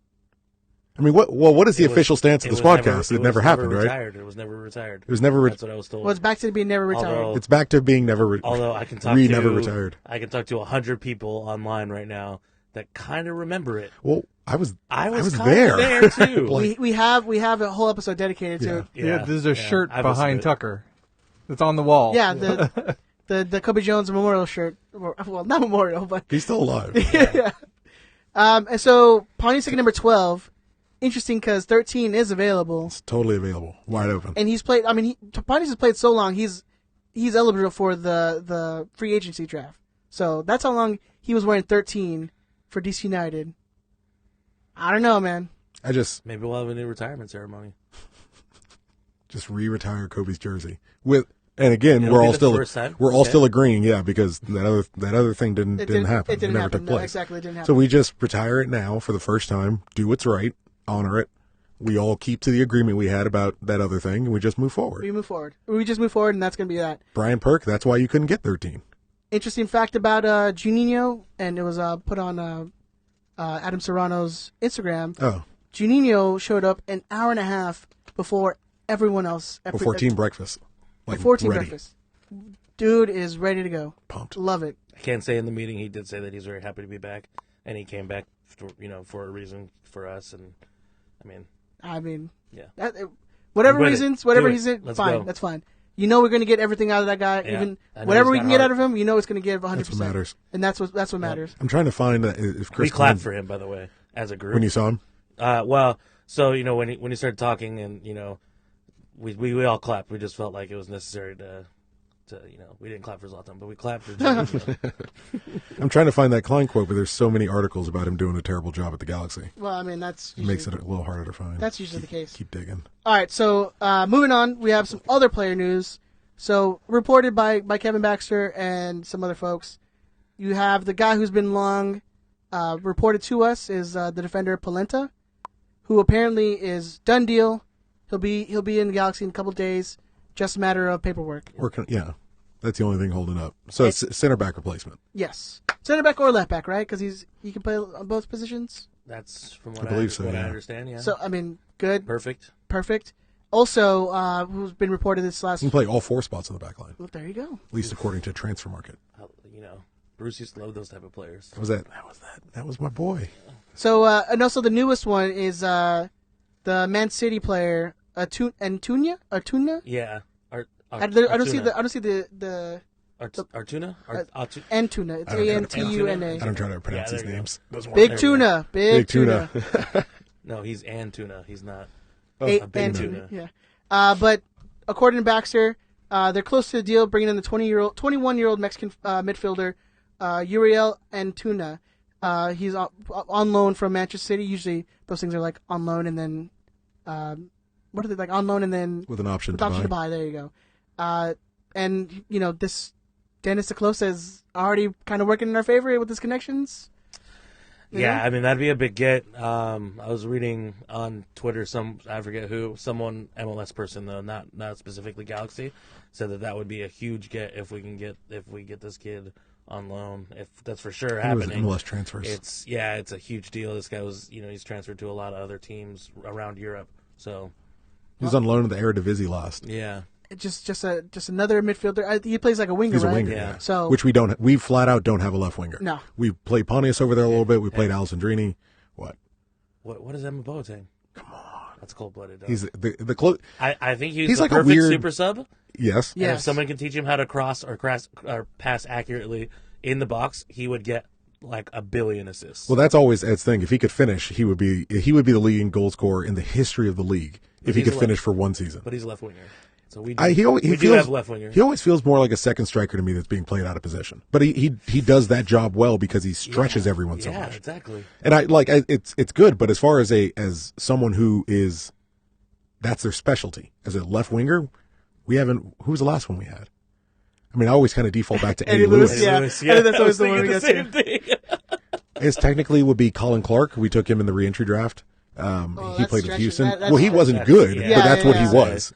I mean, what is the official stance of the Squadcast? It never happened, right? It was never retired. It was never. That's what I was told. Well, it's back to being never retired. Although- It's back to being never. Although I can talk never retired. I can talk to 100 people online right now that kind of remember it. Well, I was kinda there. too. we have a whole episode dedicated to it. Yeah, there's a shirt I behind was- Tucker. It's on the wall. Yeah, the Kobe Jones memorial shirt. Well, not memorial, but He's still alive. yeah. And so Pontius taking number 12. Interesting because 13 is available, It's totally available, wide open. and he's played. I mean, Pontius has played so long. He's eligible for the free agency draft. So that's how long he was wearing 13 for DC United. I don't know, man. Maybe we'll have a new retirement ceremony. Just re-retire Kobe's jersey and again, It'll we're be all the still first time. we're all Okay. still agreeing, yeah, because that other thing didn't happen. It didn't never happen. took No, place. exactly, it didn't happen. So we just retire it now for the first time, do what's right, honor it. We all keep to the agreement we had about that other thing, and we just move forward. we move forward. We just move forward, and that's going to be that. Brian Perk, that's why you couldn't get 13. Interesting fact about Juninho, and it was put on Adam Serrano's Instagram. Oh, Juninho showed up an hour and a half before everyone else. before team breakfast. Like, Before team ready. breakfast. Dude is ready to go. Pumped. Love it. I can't say in the meeting he did say that he's very happy to be back, and he came back for a reason for us. And I mean, yeah, whatever Win it. reasons, whatever Do it. he's in, Let's fine. go. That's fine. You know we're going to get everything out of that guy. Yeah. Even I know whatever he's we got can get heart. out of him, you know it's going to give 100%. That's what matters. And that's what matters. I'm trying to find if Chris we clapped Klein- for him, by the way, as a group. when you saw him. Well, so when he started talking, and we all clapped. We just felt like it was necessary to we didn't clap for Zlatan, but we clapped for Juninho. I'm trying to find that Klein quote, but there's so many articles about him doing a terrible job at the Galaxy. Well, I mean, It makes it a little harder to find. That's usually the case. Keep digging. All right, so moving on, we have some other player news. So reported by Kevin Baxter and some other folks, you have the guy who's been long reported to us is the defender Polenta, who apparently is done deal. He'll be in the Galaxy in a couple of days. Just a matter of paperwork. Yeah, that's the only thing holding up. So it's center back replacement. Yes, center back or left back, right? Because he can play on both positions. That's from I what believe so, I yeah. understand. Yeah. So I mean, good, Perfect. perfect. Also, who's been reported this last? He can play all 4 spots on the back line, Well, there you go. at least according to Transfer Market. Bruce used to love those type of players. That was my boy. So, and also the newest one is the Man City player Antuna. Yeah. I don't see the Artuna? Antuna. It's Antuna. I don't try to pronounce Yeah, his there you names. Those Big work. tuna. Big tuna. No, he's Antuna. He's not. A big Antuna. tuna. Yeah. But according to Baxter, they're close to the deal, bringing in the 21-year-old Mexican midfielder Uriel Antuna. He's on loan from Manchester City. Usually those things are like on loan and then what are they like on loan and then with an option to buy. There you go. And this Dennis DeClose is already kind of working in our favor with his connections. Yeah, I mean, that'd be a big get. I was reading on Twitter, I forget who, someone, MLS person though, not specifically Galaxy, said that would be a huge get if we get this kid on loan. If that's for sure happening. MLS transfers. It's a huge deal. This guy was, he's transferred to a lot of other teams around Europe. So he was on loan in the Eredivisie last. Yeah. Just another midfielder. He plays like a winger, He's a right? winger, Yeah. So which we flat out don't have a left winger. No. We played Pontius over there a little bit. We played Alessandrini. What is Emma Boateng? Come on. That's cold-blooded. He's the close. I think he's the like a perfect weird super sub. Yes. And if someone can teach him how to cross or pass accurately in the box, he would get like 1 billion assists. Well, that's always Ed's thing. If he could finish, he would be the leading goal scorer in the history of the league if he could finish for one season. But he's a left winger. So we do have left winger. He always feels more like a second striker to me that's being played out of position. But he does that job well because he stretches everyone so much. Yeah, exactly. And it's good, but as far as someone who is, that's their specialty as a left winger, who was the last one we had? I mean, I always kind of default back to Eddie Lewis. Yeah. I think that's always the one we the get same to. thing. His technically would be Colin Clark. We took him in the reentry draft. He that's played with stretching. Houston. That's Well, he wasn't stretching. good, Yeah. but that's what he Yeah. was.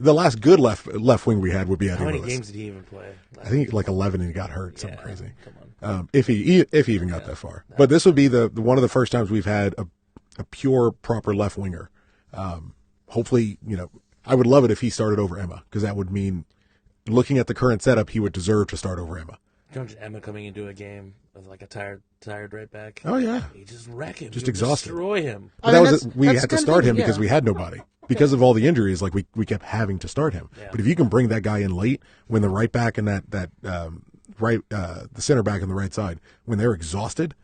The last good left wing we had would be Eddie How many Lewis. games did he even play? I think like 11 and he got hurt. Something crazy. Come on. If he even got that far. But this would be the one of the first times we've had a pure proper left winger. Hopefully, I would love it if he started over Emma because that would mean, looking at the current setup, he would deserve to start over Emma. Don't Emma coming into a game with like a tired right back. Oh yeah, he just wreck him. Just He'll exhausted. Destroy him. But we that's had to kind of start thing, him because we had nobody. Because of all the injuries, like we kept having to start him. Yeah. But if you can bring that guy in late, when the right back and the center back on the right side, when they're exhausted,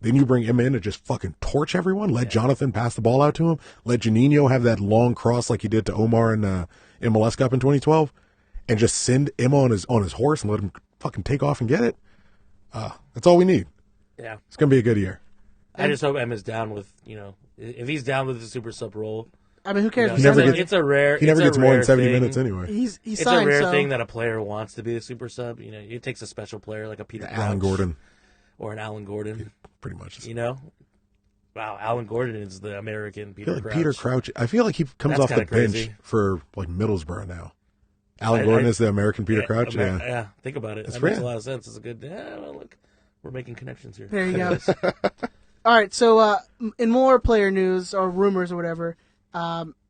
then you bring him in to just fucking torch everyone. Let Jonathan pass the ball out to him. Let Juninho have that long cross like he did to Omar in MLS Cup in 2012, and just send Emma on his horse and let him fucking take off and get it. That's all we need. Yeah. It's gonna be a good year. I just hope Emma's down with, if he's down with the super sub role. I mean, who cares? He never It's a rare. He never it's gets a more rare than 70 thing. minutes anyway. He's It's signed, a rare so. thing that a player wants to be a super sub. It takes a special player like a Peter Alan Crouch Gordon, or an Alan Gordon. pretty much. Wow, Alan Gordon is the American I Peter feel like Crouch. Peter Crouch. I feel like he comes That's off the kinda bench crazy. for like Middlesbrough now. Alan Gordon is the American Peter Crouch. Yeah. Yeah, think about it. That's That makes a rad. lot of sense. It's a good. Yeah, well, look, we're making connections here. There you go. All right, so in more player news or rumors or whatever,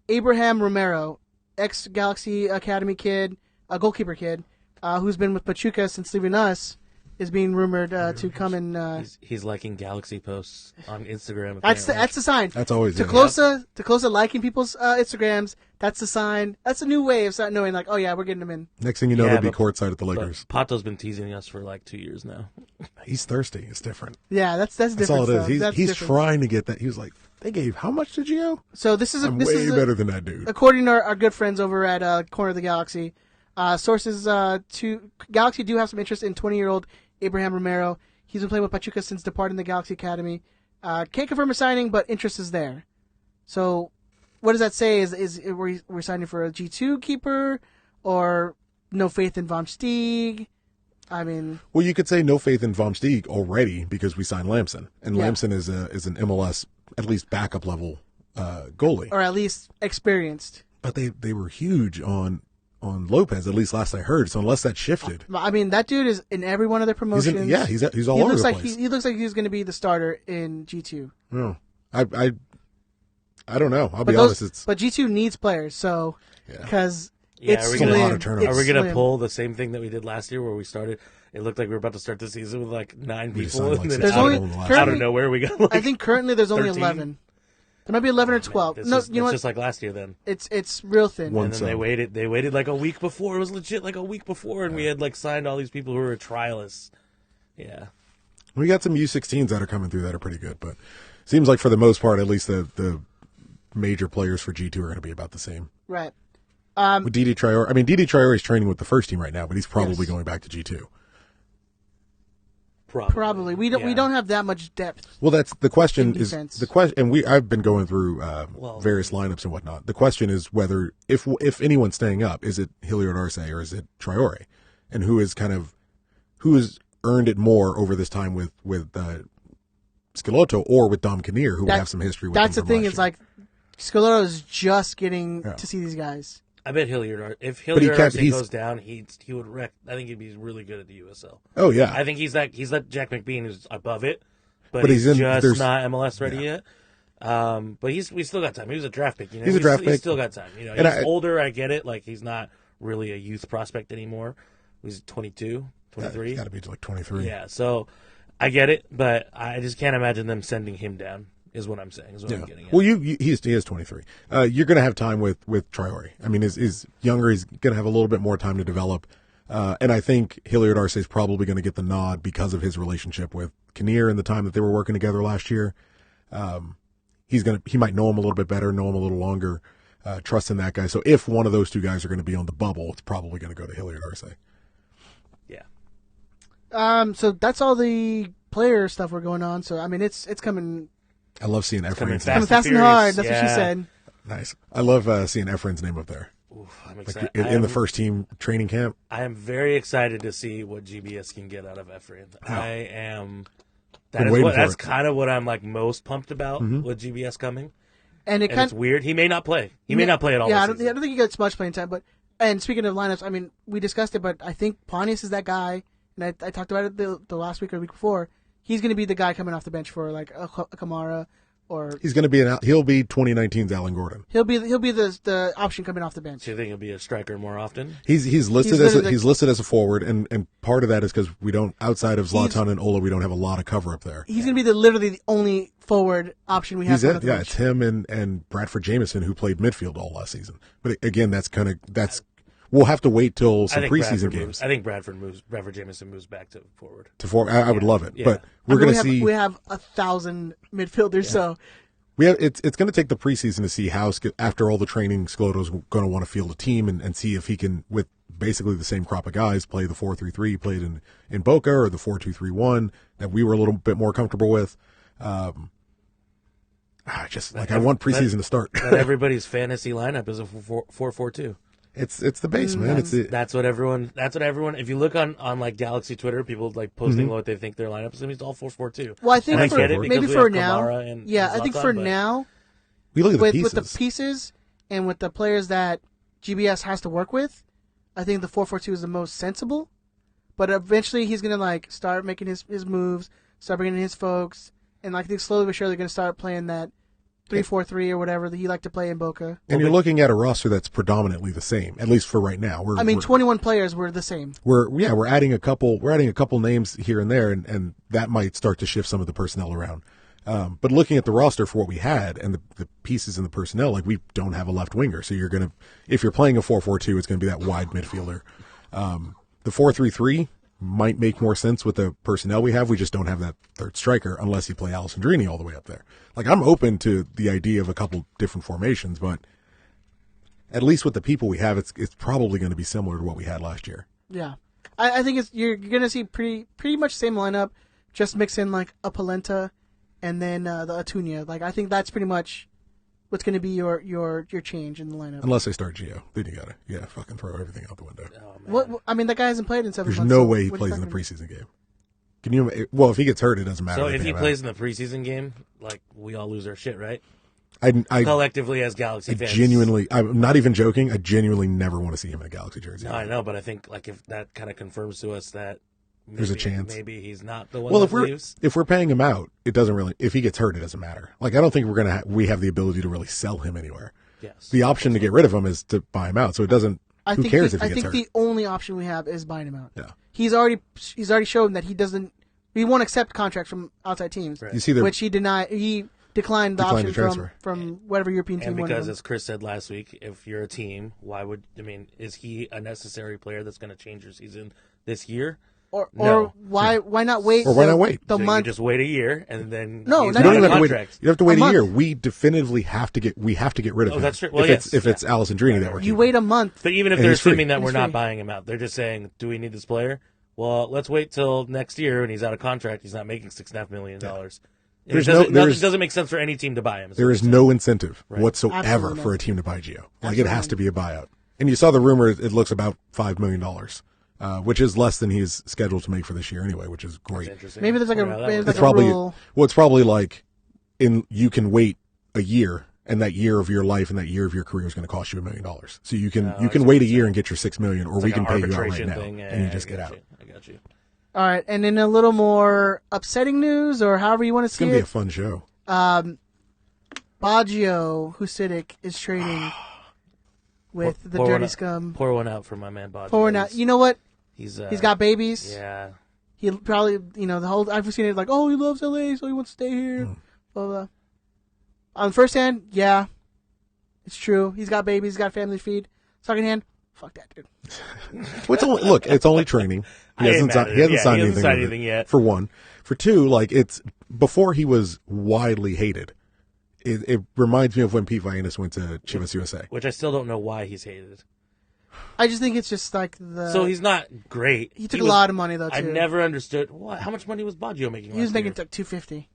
Abraham Romero, ex-Galaxy Academy kid, a goalkeeper kid, who's been with Pachuca since leaving us, is being rumored to come and. He's liking Galaxy posts on Instagram. That's apparently. the sign. That's always to close liking people's Instagrams. That's the sign. That's a new way of starting knowing, like, oh yeah, we're getting him in. Next thing you know, Yeah, they'll be but- courtside at the But Lakers. Pato's been teasing us for like 2 years now. He's thirsty. It's different. Yeah, that's different. That's all it is. stuff. That's He's different. trying to get that. He was like, they gave, how much did you owe? So this is I'm way better than that dude. according to our good friends over at Corner of the Galaxy. Sources to Galaxy do have some interest in 20-year-old Abraham Romero. He's been playing with Pachuca since departing the Galaxy Academy. Can't confirm a signing, but interest is there. So, what does that say? Is we're signing for a G2 keeper or no faith in Von Steeg? I mean, Well, you could say no faith in Von Steeg already because we signed Lamson, and Yeah. Lamson is an MLS at least backup level goalie. or at least experienced. But they were huge on Lopez, at least last I heard. So unless that shifted, I mean, that dude is in every one of their promotions. he's all he over looks the like place. he looks like he's going to be the starter in G2. No, I don't know. I'll be honest. But G2 needs players, so Yeah. because Yeah, it's are we slim. gonna- a lot of turnovers. It's Are we going to slim. pull the same thing that we did last year where we started? It looked like we were about to start the season with like 9 We just people, signed, like, and then six There's out, only people in the last out currently- of nowhere we got like. I think currently there's only 13. 11. There might be 11 or 12. It's No, just, you know it's what? just like last year then. It's real thin. One And then sub. they waited like a week before. It was legit like a week before, and we had like signed all these people who were trialists. Yeah. We got some U16s that are coming through that are pretty good, but seems like for the most part, at least the major players for G2 are going to be about the same. Right. With Didi Traore, I mean, Didi Traore is training with the first team right now, but he's probably Yes. going back to G2. Probably. We don't have that much depth. Well, that's the question. In Is defense. the question? And I've been going through various lineups and whatnot. The question is whether if anyone's staying up, is it Hilliard Arce or is it Traore, and who has earned it more over this time with Schelotto or with Dom Kinnear, who would have some history with That's them the from thing, last is year. like, Schelotto is just getting to see these guys. I bet Hilliard. If But he Hilliard kept- Arce he's- goes down, he would wreck. I think he'd be really good at the USL. Oh, yeah. I think he's that Jack McBean who's above it, but, But he's there's- just not MLS ready yet. But we still got time. He was a draft pick. You know? He's a draft pick. He's still got time. You know, And he's older. I get it. Like, he's not really a youth prospect anymore. He's 22, 23. He's got to be like 23. Yeah, so I get it, but I just can't imagine them sending him down. Is what I'm saying. Is what I'm getting at. Well, he is 23. You're going to have time with Traore. I mean, is younger. He's going to have a little bit more time to develop. And I think Hilliard Arce is probably going to get the nod because of his relationship with Kinnear and the time that they were working together last year. He might know him a little bit better, know him a little longer, trust in that guy. So if one of those two guys are going to be on the bubble, it's probably going to go to Hilliard Arce. Yeah. So that's all the player stuff we're going on. So I mean, it's coming. I love seeing Efrain's Coming name. fast and hard. That's what she Yeah. said. Nice. I love seeing Efrain's name up there. Oof, I'm Like excited. in the first team training camp. I am very excited to see what GBS can get out of Efrain. I am. Been waiting for That's it. kind of what I'm like most pumped about with GBS coming. And it And kind it's weird. He may not play. He may not play at all. Yeah, I this don't season. think he gets much playing time. But and speaking of lineups, I mean, we discussed it, but I think Pontius is that guy, and I talked about it the last week or the week before. He's going to be the guy coming off the bench for like a Kamara, or He's going to be he'll be 2019's Alan Gordon. he'll be the option coming off the bench. Do you think he'll be a striker more often? He's listed He's as literally- he's listed as a forward, and part of that is because we don't, outside of Zlatan and Ola, we don't have a lot of cover up there. He's going to be literally the only forward option we have. He's coming it. off the Yeah, bench. it's him and Bradford Jameson who played midfield all last season. But again, that's we'll have to wait till some preseason games I think Bradford Jameson moves back to forward. to form. I would love it, Yeah. but I we're mean, going to see. we have 1,000 midfielders, so It's going to take the preseason to see how, after all the training, Schelotto's going to want to field a team and see if he can, with basically the same crop of guys, play the 4-3-3 he played in Boca, or the 4-2-3-1 that we were a little bit more comfortable with. I want preseason to start. But everybody's fantasy lineup is a 4-4-2. It's the base, man. That's what everyone. If you look on like Galaxy Twitter, people like posting what they think their lineup is. It's all 4-4-2. well, I think And I for, get it because maybe we for have now, Kamara and I think Zlatan, for but- now, we look at the with pieces. the pieces and with the players that GBS has to work with, I think the 4-4-2 is the most sensible. But eventually, he's gonna like start making his moves, start bringing in his folks, and like I think slowly but surely, they're gonna start playing that 3-4-3 or whatever that he liked to play in Boca. And you're looking at a roster that's predominantly the same, at least for right now. 21 players were the same. We're adding a couple names here and there, and that might start to shift some of the personnel around. But looking at the roster for what we had and the pieces and the personnel, like, we don't have a left winger, so if you're playing a 4-4-2, it's gonna be that wide midfielder. The 4-3-3 might make more sense with the personnel we have. We just don't have that third striker unless you play Alessandrini all the way up there. Like, I'm open to the idea of a couple different formations, but at least with the people we have, it's probably going to be similar to what we had last year. Yeah, I think you're gonna see pretty much same lineup, just mix in like a Polenta, and then the Atunya. Like, I think that's pretty much what's gonna be your change in the lineup. Unless they start Gio, then you gotta fucking throw everything out the window. Oh, man. What I mean, that guy hasn't played in 7 There's months. no so way he what are you plays in the talking preseason game. Can you? Well, if he gets hurt, it doesn't matter. So anything if he about plays it. in the preseason game, like, we all lose our shit, right? I Collectively as Galaxy fans. genuinely, I'm not even joking. I genuinely never want to see him in a Galaxy jersey. No, I know, but I think like if that kind of confirms to us that There's a chance. maybe he's not the one. Well, that leaves. if we're paying him out, it doesn't really. If he gets hurt, it doesn't matter. Like, I don't think we have the ability to really sell him anywhere. Yes. The option to get rid of him is to buy him out. So it doesn't. Who cares if he I gets think hurt? the only option we have is buying him out. Yeah. He's already shown that he won't accept contracts from outside teams. Right. You see which he declined the option the transfer. from whatever European team And wanted because, him. as Chris said last week, if you're a team, is he a necessary player that's going to change your season this year? Or No. why not wait? Or why not wait? the So month? you just wait a year and then No, he's not You out don't of even have to wait. contract. You have to wait A a year. month. We definitively have to get rid of him. that's true. Well, if yes, it's Alessandrini that we're You keeping. wait a month. But even if And they're he's free. assuming that we're He's not free. buying him out, they're just saying, "Do we need this player?" Well, let's wait till next year when he's out of contract. He's not making $6.5 million. It doesn't make sense for any team to buy him. There is no incentive whatsoever Absolutely not. for a team to buy Gio. Like, Absolutely it has to be a buyout. And you saw the rumor; it looks about $5 million which is less than he's scheduled to make for this year anyway, which is great. That's interesting. Maybe there's like Yeah, a, that maybe works. there's It's like a probably rule. it's probably like you can wait a year, and that year of your life and that year of your career is going to cost you $1 million. So you can I see wait what a you're year saying. and get your $6 million, or It's we like can an pay you out right arbitration now, thing. and you Yeah, just I get got out. you. I got you. All right, and in a little more upsetting news, or however you want to It's see going to be it, a fun show. Baggio Husidic is trading with the Pour Dirty one out- Scum. Pour one out for my man Baggio. Pouring out. You know what? He's got babies. Yeah. He probably, the whole, I've seen it like, oh, he loves LA, so he wants to stay here. Blah, blah. On the first hand, yeah, it's true. He's got babies, he's got a family to feed. Second hand, fuck that dude. Well, it's only training. He hasn't signed anything yet. For one. For two, like, it's before he was widely hated. It reminds me of when Pete Vianis went to Chivas USA. Which I still don't know why he's hated. I just think it's just like So he's not great. He took a lot of money though too. I've never understood how much money was Baggio making. He was last making year? like $250.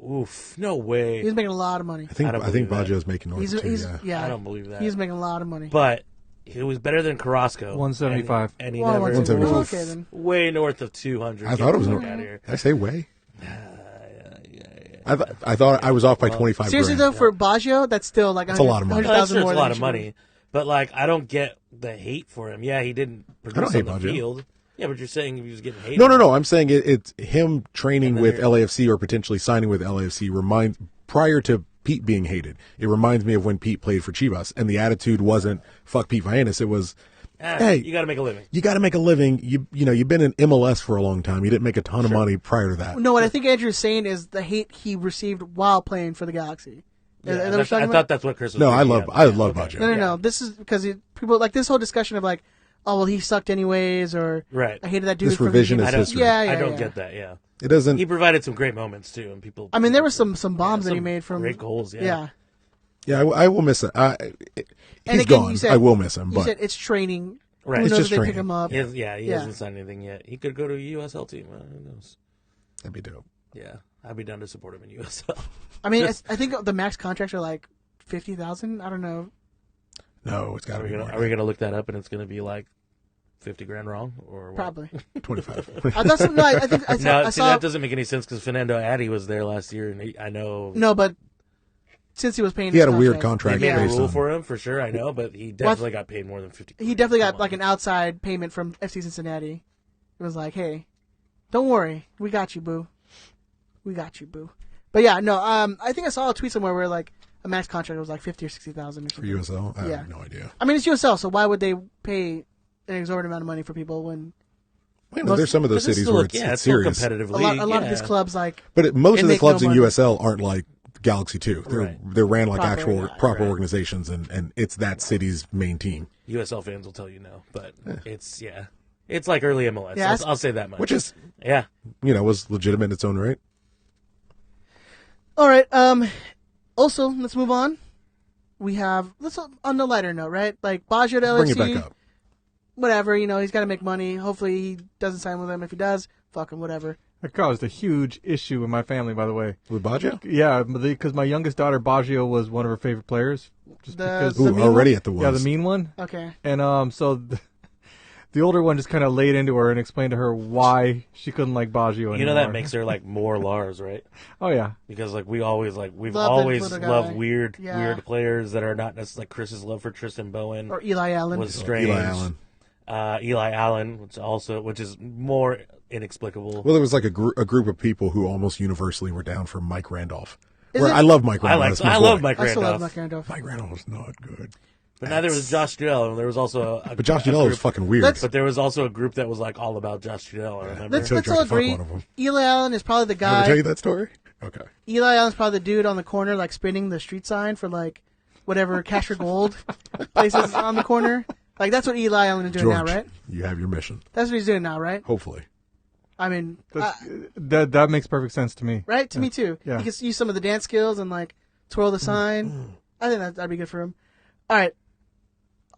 Oof, no way. He was making a lot of money. I think I don't believe that. Baggio's making north of two, yeah. I don't believe that. He was making a lot of money. But he was better than Carrasco. 175. And he Well, never 175. Okay then. way north of 200. I thought it was Get the north. fuck out of here. Did I say way? I thought I was off by 25 Seriously grand. though, for Baggio, that's still like That's a lot of money. I'm sure 100,000 it's more a than lot he of should money. But, like, I don't get the hate for him. Yeah, he didn't produce hate on the Baggio. field. Yeah, but you're saying he was getting hated. No. I'm saying it's him training And then with you're- LAFC or potentially signing with LAFC prior to Pete being hated. It reminds me of when Pete played for Chivas, and the attitude wasn't "fuck Pete Vianis." It was, "Hey, you got to make a living." you got to make a living. You've been in MLS for a long time. You didn't make a ton of money prior to that." No, what I think Andrew's saying is the hate he received while playing for the Galaxy. Yeah, Is that what you're talking I about? thought that's what Chris was No, I thinking love of. Baggio. No. Yeah. This is because people like this whole discussion of like, oh well, he sucked anyways, or Right. I hated that dude. This from the revisionist beginning. history. Yeah, I don't yeah. get that, yeah. It doesn't. He provided some great moments, too, and people... I mean, there were some bombs that he some made from great goals, yeah. Yeah, Yeah, I will miss it. He's and again, gone. you said, I will miss him, You but said it's training. Right. Who It's knows just if they pick training. him up? He Yeah. hasn't signed anything yet. He could go to a USL team. Who knows? that'd be dope. Yeah, I'd be down to support him in USL. I mean, I think the max contracts are like 50,000. I don't know. No, it's got to be more. Are we gonna look that up and it's gonna be like 50 grand wrong or what? Probably. 25. I thought no, I think I saw. No, I see, saw that doesn't make any sense because Fernando Addy was there last year, and I know no, but since he was paying, He had his a weird they contract made a based rule on. for him for sure. I know, but he definitely got paid more than 50. He definitely got Come like on. an outside payment from FC Cincinnati. It was like, hey, don't worry, we got you, boo. We got you, boo. But yeah, no. I think I saw a tweet somewhere where like a max contract was like 50 or 60,000 For USL? I Yeah. have no idea. I mean, it's USL, so why would they pay an exorbitant amount of money for people when There's some of those But it's cities still where a- it's, yeah, it's still a serious. competitive a league. lot of these clubs like But most They of the make clubs no in money. USL aren't like Galaxy 2. Right. They're ran like Proper, proper right. organizations, and it's that city's main team. USL fans will tell you no, but it's like early MLS. Yeah, I'll say that much. Which is, yeah, was legitimate in its own right. All right. Also, let's move on. Let's on the lighter note, right? Like Baggio to LFC. Bring it back up. Whatever, he's got to make money. Hopefully, he doesn't sign with them. If he does, fuck him. Whatever. That caused a huge issue in my family, by the way. With Baggio? Yeah, because my youngest daughter, Baggio, was one of her favorite players. Just The- because. the Ooh, mean already one? at the Yeah, the was. mean one. Okay. And so the older one just kind of laid into her and explained to her why she couldn't like Baggio anymore. you know that makes her like more Lars, right? Oh, yeah. Because like we've always Love the always little guy. loved weird Yeah. players that are not necessarily like Chris's love for Tristan Bowen Or Eli Allen. was strange. Eli Allen. Eli Allen, which is more inexplicable. Well, there was like a group of people who almost universally were down for Mike Randolph. Is Where it? I love Mike Randolph. That's my I boy. love Mike I still love Randolph, Mike Randolph. Mike Randolph was not good. but neither was Josh Trudell, and there was also But Josh Janela was fucking weird. Let's- But there was also a group that was like all about Josh Trudell. I remember. Let's Until he all tried to fuck agree. one of 'em. Eli Allen is probably the Did I ever tell guy. you that story? Okay. Eli Allen's probably the dude on the corner, like spinning the street sign for like whatever Cash for Gold places on the corner. Like that's what Eli Allen is doing George, now, right? you have your mission. That's what he's doing now, right? Hopefully. I mean, That makes perfect sense to me. right? To me too. Yeah. He can use some of the dance skills and like twirl the sign. I think that'd be good for him. All right.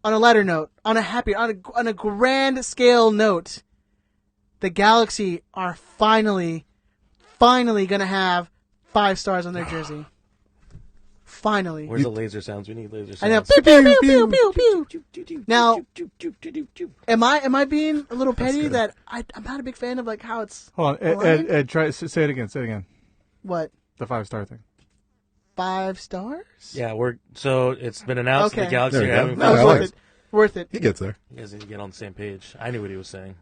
On a lighter note, on a grand scale note, the Galaxy are finally gonna have 5 stars on their jersey. Finally. Where's the laser sounds? We need laser sounds. I know. Pew, pew, pew, pew, pew. Now, am I being a little petty good. that I'm not a big fan of like how it's Hold on, aligned? Ed, try say it again. Say it again. What? The 5-star thing. 5 stars? Yeah, so it's been announced Okay. the Galaxy There are you go. having That was I worth like it. Worth it. He gets there. You guys need to get on the same page. I knew what he was saying.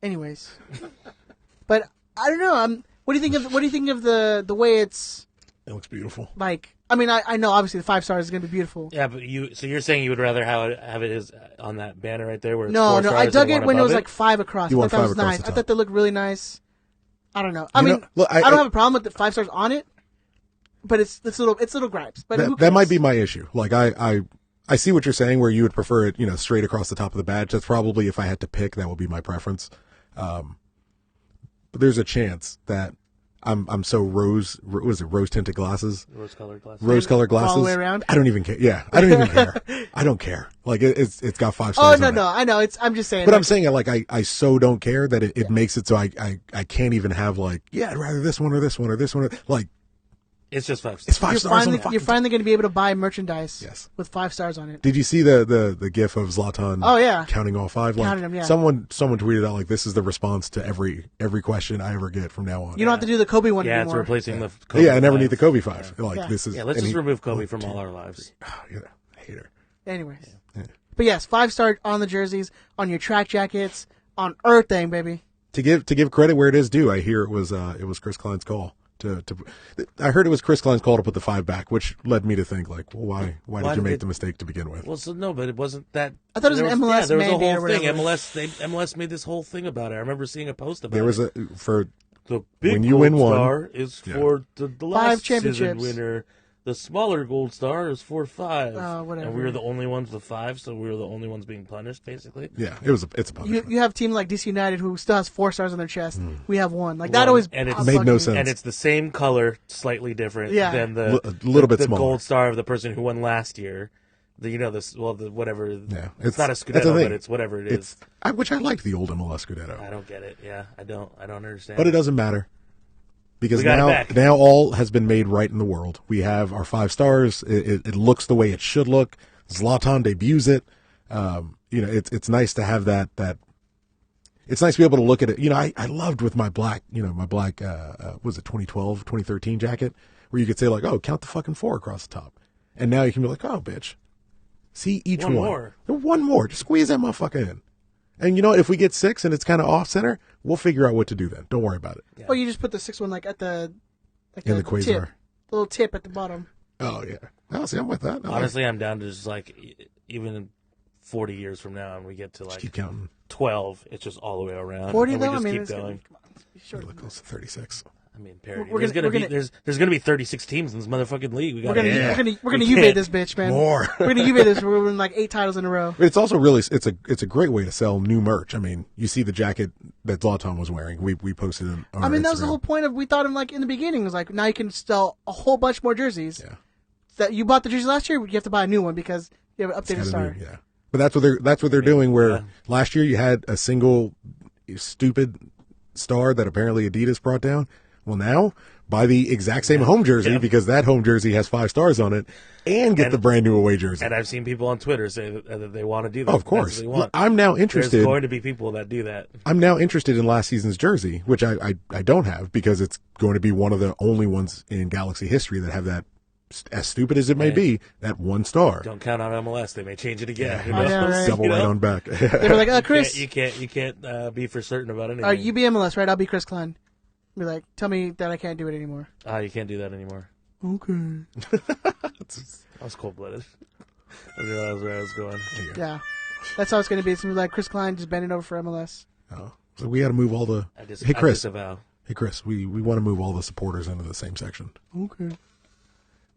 Anyways, but I don't know. What do you think of the way it's It looks beautiful. like? I mean, I know obviously the 5 stars is going to be beautiful. Yeah, but you're saying you would rather have it as on that banner right there where it's No, 4 no, stars I and dug it one when it was above like 5 across. You I want thought that 5 was across nice. the I top. thought they looked really nice. I don't know. I You mean, know, look, I don't have a problem with the 5 stars on it, but it's little gripes. But who that might cares? be my issue. Like I see what you're saying, where you would prefer it, straight across the top of the badge. That's probably, if I had to pick, that would be my preference. But there's a chance that I'm so rose tinted glasses, rose-colored glasses. rose colored glasses. All the way around? I don't even care. Yeah, I don't even care. I don't care. Like it's got 5 Oh stars. no, on it. no, I know. I'm just saying. But I'm like, saying like I so don't care that it makes it so I can't even have like, yeah, I'd rather this one or this one or this one. Like It's just 5 stars. it's 5 stars on the you're fucking finally going to be able to buy merchandise Yes. with 5 stars on it. Did you see the gif of Zlatan? Oh, yeah. Counting all 5. Like, Counting them, yeah. Someone tweeted out like, this is the response to every question I ever get from now on. You don't have to do the Kobe one Yeah, it's anymore. replacing the Kobe Yeah, I never 5. need the Kobe 5. Like Yeah. this is. Yeah, let's and just he- remove Kobe from all our lives. Yeah, hater. Anyways, but yes, 5 star on the jerseys, on your track jackets, on everything, baby. To give credit where it is due, I hear it was Chris Klein's call I heard it was Chris Klein's call to put the 5 back, which led me to think like, well, why did you make the mistake to begin with? Well, so no, but it wasn't that. I thought it was there an MLS there was a mandate whole or thing. whatever. MLS made this whole thing about it. I remember seeing a post about There was it. for The big when you gold win one- star is Yeah. for the last season championships. winner. The smaller gold star is for 5. Whatever. And we were the only ones with 5, so we were the only ones being punished, basically. yeah, it's a punishment. You have a team like DC United who still has 4 stars on their chest. We have 1. Like that One, always and it's- Made no bugged me. sense. And it's the same color, slightly different Yeah. than the A little bit the smaller. gold star of the person who won last year. The whatever. Yeah, it's not a that's the Scudetto, thing. but it's whatever it is. Which I like the old MLS Scudetto. I don't get it. Yeah, I don't understand. But it doesn't matter because We got it back. now all has been made right in the world. We have our 5 stars. It looks the way it should look. Zlatan debuts it. It's nice to have that. It's nice to be able to look at it. I loved with my black, was it 2012, 2013 jacket where you could say like, oh, count the fucking 4 across the top, and now you can be like, oh, bitch, see each One one. more. One more. Just squeeze that motherfucker in. And if we get 6 and it's kind of off center, we'll figure out what to do then. Don't worry about it. Or you just put the 6th one like at the In the Quasar. tip, the little tip at the bottom. Oh yeah. Oh, see, I'm with that. I like Honestly, I'm down to just like even 40 years from now, and we get to like keep counting. 12. It's just all the way around. 40 and though. we I just mean, keep it's gonna going. be- come on, let's be short. Really close to 36. I mean, parody. We're There's gonna- gonna we're be gonna- there's gonna be 36 teams in this motherfucking league. We got We're gonna Juve this bitch, man. More. We're gonna Juve this. We're winning like 8 titles in a row. But it's also really it's a great way to sell new merch. I mean, you see the jacket that Zlatan was wearing. We posted it on I mean, our that was the Instagram. whole point of we thought him like in the beginning was like now you can sell a whole bunch more jerseys. Yeah. That you bought the jersey last year, you have to buy a new one because you have an updated Kinda star. new, yeah. But that's what they're doing. Where last year you had a single stupid star that apparently Adidas brought down. Well, now buy the exact same home jersey because that home jersey has 5 stars on it, and get the brand new away jersey. And I've seen people on Twitter say that they want to do that. Oh, of That's course. what they want. I'm now There's interested. going to be people that do that. I'm now interested in last season's jersey, which I don't have because it's going to be one of the only ones in Galaxy history that have that, as stupid as it may be, that 1 star. Don't count on MLS. They may change it again. Who I know, knows? right? Double You right know? on back. They were like, Chris, You can't be for certain about anything. all right, you be MLS, right? I'll be Chris Klein. Be like, tell me that I can't do it anymore. You can't do that anymore. Okay. I was cold blooded. I didn't realize where I was going. Yeah, that's how it's gonna be. It's gonna be like Chris Klein just bending over for MLS. Oh. So we got to move all the. I Hey Chris. disavow. Hey Chris, we want to move all the supporters into the same section. Okay.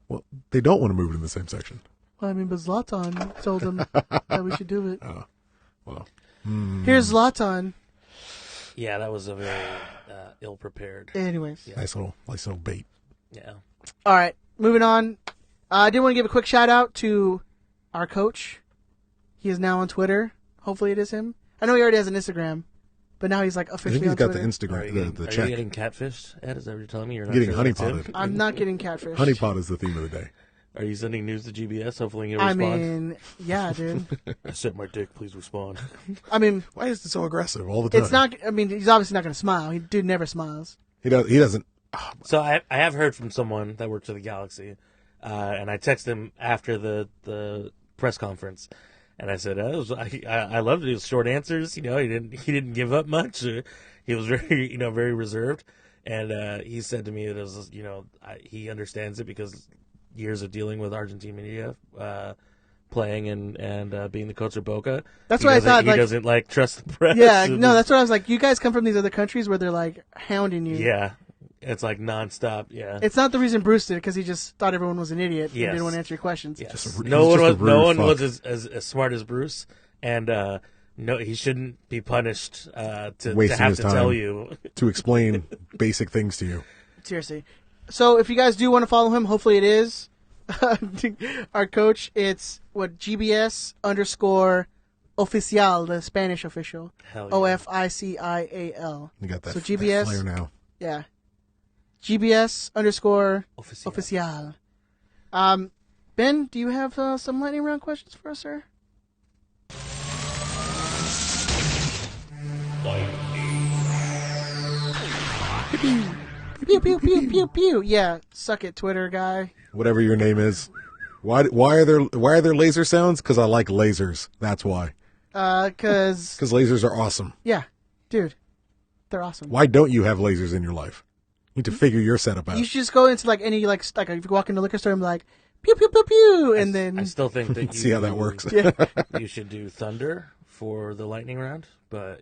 Well, they don't want to move it in the same section. Well, I mean, but Zlatan told them that we should do it. Well, Here's Zlatan. Yeah, that was a very ill prepared. Anyways. nice little bait. Yeah. All right, moving on. I did want to give a quick shout out to our coach. He is now on Twitter. Hopefully it is him. I know he already has an Instagram, but now he's like I think officially he's on got the Twitter. Instagram, the Are you check. getting catfished, Ed? Is that what you're telling me? You're not Getting sure that's him? honeypotted. I'm not getting catfish. Honeypot is the theme of the day. Are you sending news to GBS? Hopefully he'll I respond. mean, yeah, dude. I sent my dick. Please respond. I mean, Why is it so aggressive all the time? it's not. I mean, he's obviously not going to smile. Dude never smiles. He doesn't. So I have heard from someone that works for the Galaxy, and I texted him after the press conference, and I said I loved it. It was short answers. He didn't give up much. He was very very reserved, and he said to me that it was he understands it because years of dealing with Argentine media, playing and being the coach of Boca. That's what I thought. He doesn't trust the press. Yeah, no, that's what I was like. You guys come from these other countries where they're like hounding you. Yeah, it's like nonstop. Yeah, It's not the reason Bruce did it because he just thought everyone was an idiot and Yes. didn't want to answer your questions. yes. Just a- No he's one just a was no rude one fuck. was as smart as Bruce, and no, he shouldn't be punished to Wasting have his to time. tell you. To explain basic things to you. Seriously. So if you guys do want to follow him, hopefully it is our coach. It's GBS _ oficial, the Spanish official. Hell yeah. OFICIAL. You got that, So that GBS flair now. Yeah. GBS _ Oficial. oficial. Ben, do you have some lightning round questions for us, sir? Pew pew pew pew pew. Yeah, suck it, Twitter guy. Whatever your name is. Why are there laser sounds? Because I like lasers. That's why. Cause Because lasers are awesome. yeah, dude, they're awesome. Why don't you have lasers in your life? You need to figure your setup out. You should just go into like any like if you walk into a liquor store and be like pew pew pew pew, and then I still think that See how that works. yeah, you should do thunder for the lightning round, but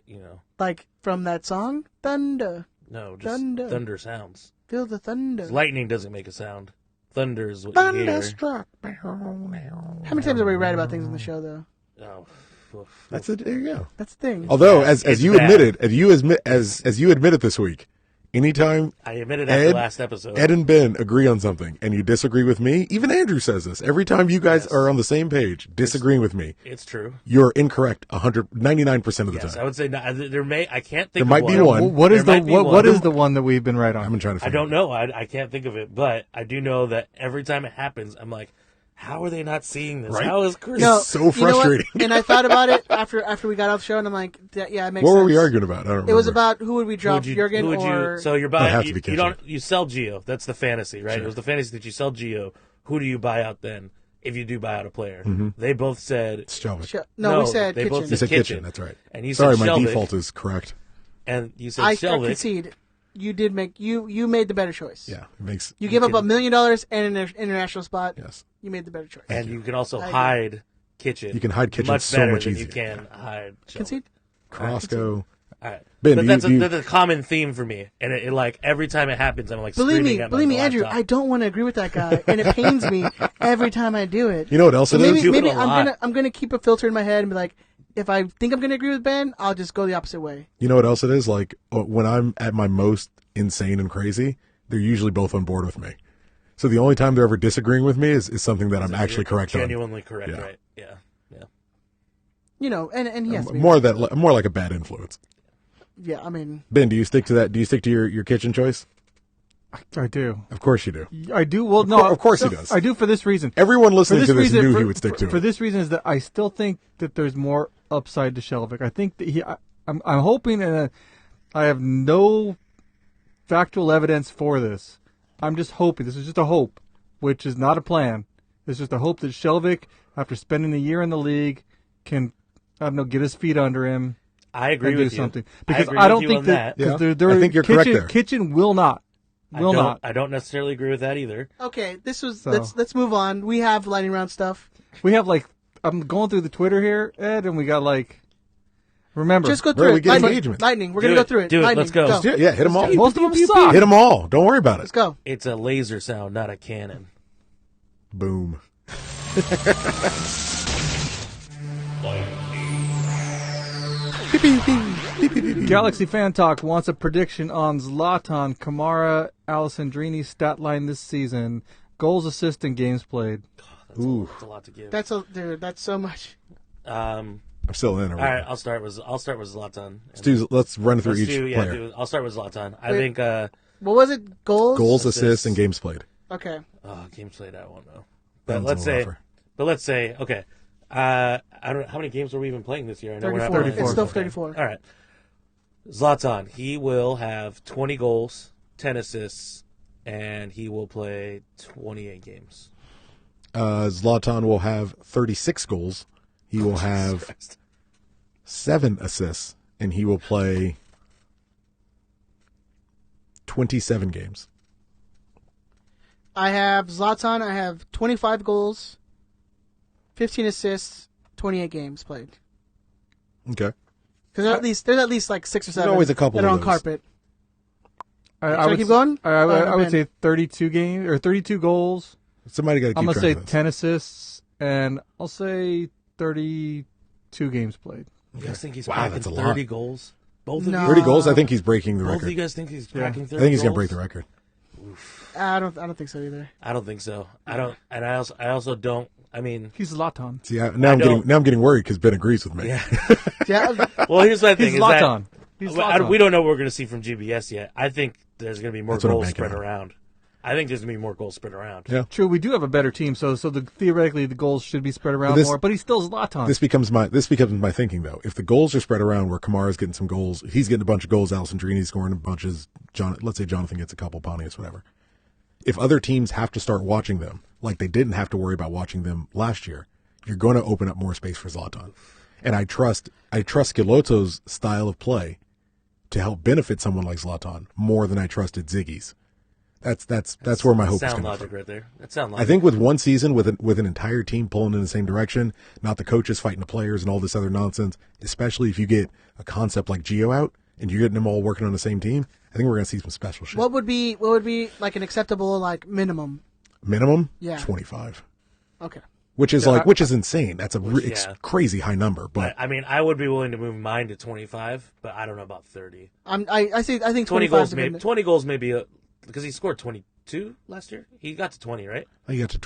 like from that song, thunder, no, just Thunder. thunder sounds. feel the thunder. Lightning doesn't make a sound. Thunder is what you hear. Thunderstruck. How many times are we right about things on the show though? Oh, That's it. There you go. That's the thing. Although, bad. as It's you bad. admitted, as you admitted this week, anytime I admitted after last episode. Ed and Ben agree on something and you disagree with me, even Andrew says this. Every time you guys Yes. are on the same page, disagreeing with me, It's true. you're incorrect 99% of the Yes, time. I would say no, I can't think There of might one. be one. What is There the might be what one. is the one that we've been right on? I've been trying to I figure don't know. I can't think of it, but I do know that every time it happens, I'm like, how are they not seeing this? Right? How is Chris? No, so you know what? frustrating. And I thought about it after we got off the show, and I'm like, yeah, it makes What sense. were we arguing about? I don't remember. It was about who would we Who drop, would you, Jurgen who would or you, so you're It'd have buying. to You, be you Kitchen. don't. You sell Gio. That's the fantasy, right? Sure. It was the fantasy that you sell Gio. Who do you buy out then? If you do buy out a player, Mm-hmm. they both said. Shelvick. No, we said they both Kitchen. You said Kitchen. kitchen. That's right. And you Sorry, said my Shelvick, default is correct. and you said I Shelvick. concede. You did make you made the better choice. Yeah, it makes. You gave up can- $1 million and an international spot. Yes. You made the better choice. And you can also I agree. hide Kitchen. You can hide Kitchen much so better much than easier. you can hide Shelvick. Concede. Crosco. All right. Ben, but do that's, you- that's a common theme for me, and it like every time it happens, I'm like Believe screaming at me, my Andrew. laptop. I don't want to agree with that guy, and it pains me every time I do it. You know what else So it is? maybe Do it maybe a lot. I'm gonna keep a filter in my head and be like, if I think I'm gonna agree with Ben, I'll just go the opposite way. You know what else it is? Like when I'm at my most insane and crazy, they're usually both on board with me. So the only time they're ever disagreeing with me is something that I'm actually correct on. Genuinely correct, Yeah. right? Yeah, yeah. You know, and he has to be. More like a bad influence. Yeah, I mean, Ben, do you stick to that? Do you stick to your kitchen choice? I do. Of course you do. I do. Well, no, of course he does. I do for this reason. Everyone For listening this to this reason, knew for, he would stick to for it. this reason is that I still think that there's more upside to Shelvick. I think that I'm hoping, and I have no factual evidence for this. I'm just hoping. This is just a hope, which is not a plan. It's just a hope that Shelvick, after spending a year in the league, can, I don't know, get his feet under him I agree and do with you. something. I Because agree I, with don't you think on that Yeah. because they're I think you're Kitchen, correct there. Kitchen will not. Will not. I don't necessarily agree with that either. okay, this was So- let's move on. We have lightning round stuff. We have I'm going through the Twitter here, Ed, and we got remember. Just go Where through we it. get Lightning, engagement. lightning. We're Do gonna go it. through it. Do it. Lightning, Let's go. Yeah, hit them all. Most of them suck. Hit them all. Don't worry about Let's it. go. It's a laser sound, not a cannon. Boom. Galaxy Fan Talk wants a prediction on Zlatan, Kamara, Alessandrini's stat line this season. Goals, assists, and games played. Ooh. That's a lot to give. That's so much. I'm still in. All right, I'll start with Zlatan. Let's run through Let's each player. I'll start with Zlatan. I Wait. think What was it? Goals? Goals, assists, and games played. Okay. games played. I won't know. That But one's a little rougher. let's say okay. I don't. How many games are we even playing this year? I know we're not 34. playing- It's still Okay. 34. All right. Zlatan, he will have 20 goals, 10 assists, and he will play 28 games. Zlatan will have 36 goals. He will have Christ. 7 assists, and he will play 27 games. I have Zlatan. I have 25 goals, 15 assists, 28 games played. Okay. Because there's at least like 6 or 7 always a couple that are of on those. carpet. I Should I would keep going? I would Ben? say 32 games or 32 goals. Somebody got to keep I'm gonna track say of this. 10 assists, and I'll say 32 games played. You guys think he's Wow, cracking that's a 30 lot. goals? Both No. of you? 30 goals. I think he's breaking the Both of record. you guys think he's cracking 30 I think he's going to goals? break the record. I don't think so either. I don't think so. I don't, and I also don't. I mean, He's Zlatan. See, now I'm getting worried because Ben agrees with me. yeah. Yeah. Well, here's my thing: He's is that Zlatan. He's Zlatan. we don't know what we're going to see from GBS yet. I think there's going to be more That's what I'm goals banking spread on. around. I think there's going to be more goals spread around. Yeah. True, we do have a better team, so theoretically the goals should be spread around This- more. But he's still Zlatan. This becomes my thinking though. If the goals are spread around, where Kamara's getting some goals, he's getting a bunch of goals. Alessandrini's scoring a bunch. Let's say Jonathan gets a couple, Pontius, whatever. If other teams have to start watching them, like they didn't have to worry about watching them last year, you're going to open up more space for Zlatan. And I trust Schelotto's style of play to help benefit someone like Zlatan more than I trusted Ziggy's. That's where my hope is Sound coming logic from. right there. That sound logic. I think with one season, with an entire team pulling in the same direction, not the coaches fighting the players and all this other nonsense, especially if you get a concept like Gio out and you're getting them all working on the same team, I think we're going to see some special shit. What would be like an acceptable like minimum? Minimum, Yeah. 25, Okay. which is insane. That's it's yeah. crazy high number, but I mean, I would be willing to move mine to 25, but I don't know about 30. I think 20 25 goals, is a maybe. good. 20 goals, maybe, because he scored 22 last year. He got to 20, right? he got to,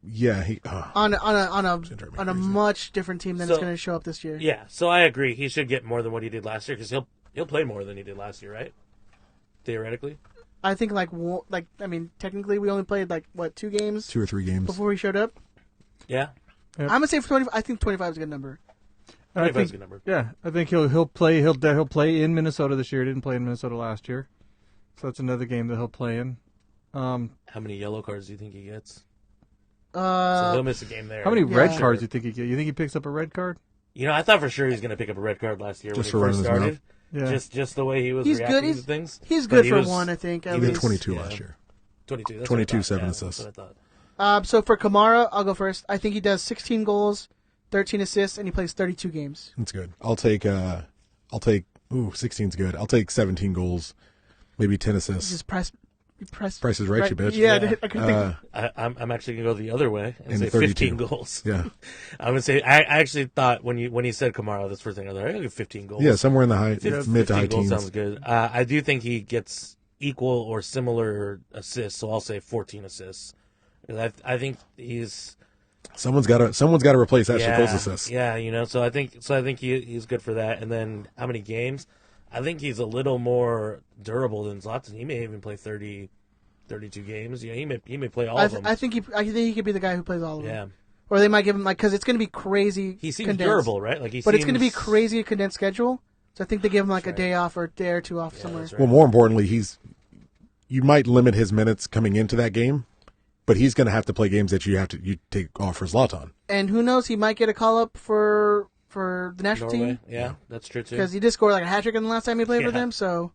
he. on drive me a crazy. much different team than So- it's going to show up this year. Yeah. So I agree. He should get more than what he did last year because he'll play more than he did last year, right? Theoretically. I think technically we only played 2 games 2 or 3 games. before he showed up. Yeah. I'm gonna say for 20. I think 25 is a good number. And I 25 is a think, good number. yeah, I think he'll play in Minnesota this year. He didn't play in Minnesota last year, so that's another game that he'll play in. How many yellow cards do you think he gets? So Uh, he'll miss a game there. How many Yeah. red cards do you think he get? You think he picks up a red card? You know, I thought for sure he was going to pick up a red card last year Just when for he first running his started. Yeah. Just the way he was He's reacting good. to things. he's But good he for was- one, I think. At He did least. 22 Yeah. last year. 22. That's 22, what I thought. 7 Yeah, assists. That's what I thought. So for Kamara, I'll go first. I think he does 16 goals, 13 assists, and he plays 32 games. That's good. I'll take 16's good. I'll take 17 goals, maybe 10 assists. Just press. Price is right, you bitch. Yeah, Yeah. I couldn't think. I'm actually going to go the other way and And say 32. 15 goals. Yeah. I'm going to say, I actually thought when he said Kamara, that's the first thing I was like, I'll give 15 goals. Yeah, somewhere in the high, 15 mid to high goals teens. sounds good. I do think he gets equal or similar assists, so I'll say 14 assists. I think he's Someone's got to replace Ashley Cole's assists. Yeah, so I think he's good for that. And then how many games? I think he's a little more durable than Zlatan. He may even play 32 games. Yeah, he may play all of them. I think he could be the guy who plays all of them. Yeah, Or they might give him because it's going to be crazy. he seems condensed. durable, right? Like But it's going to be crazy condensed schedule. So I think they give him a right. day off or a day or two off somewhere. that's right. Well, more importantly, you might limit his minutes coming into that game, but he's going to have to play games that you take off for Zlatan. And who knows, he might get a call up for the national Norway. team Yeah, that's true too. because he did score like a hat trick in the last time he played with Yeah. them. So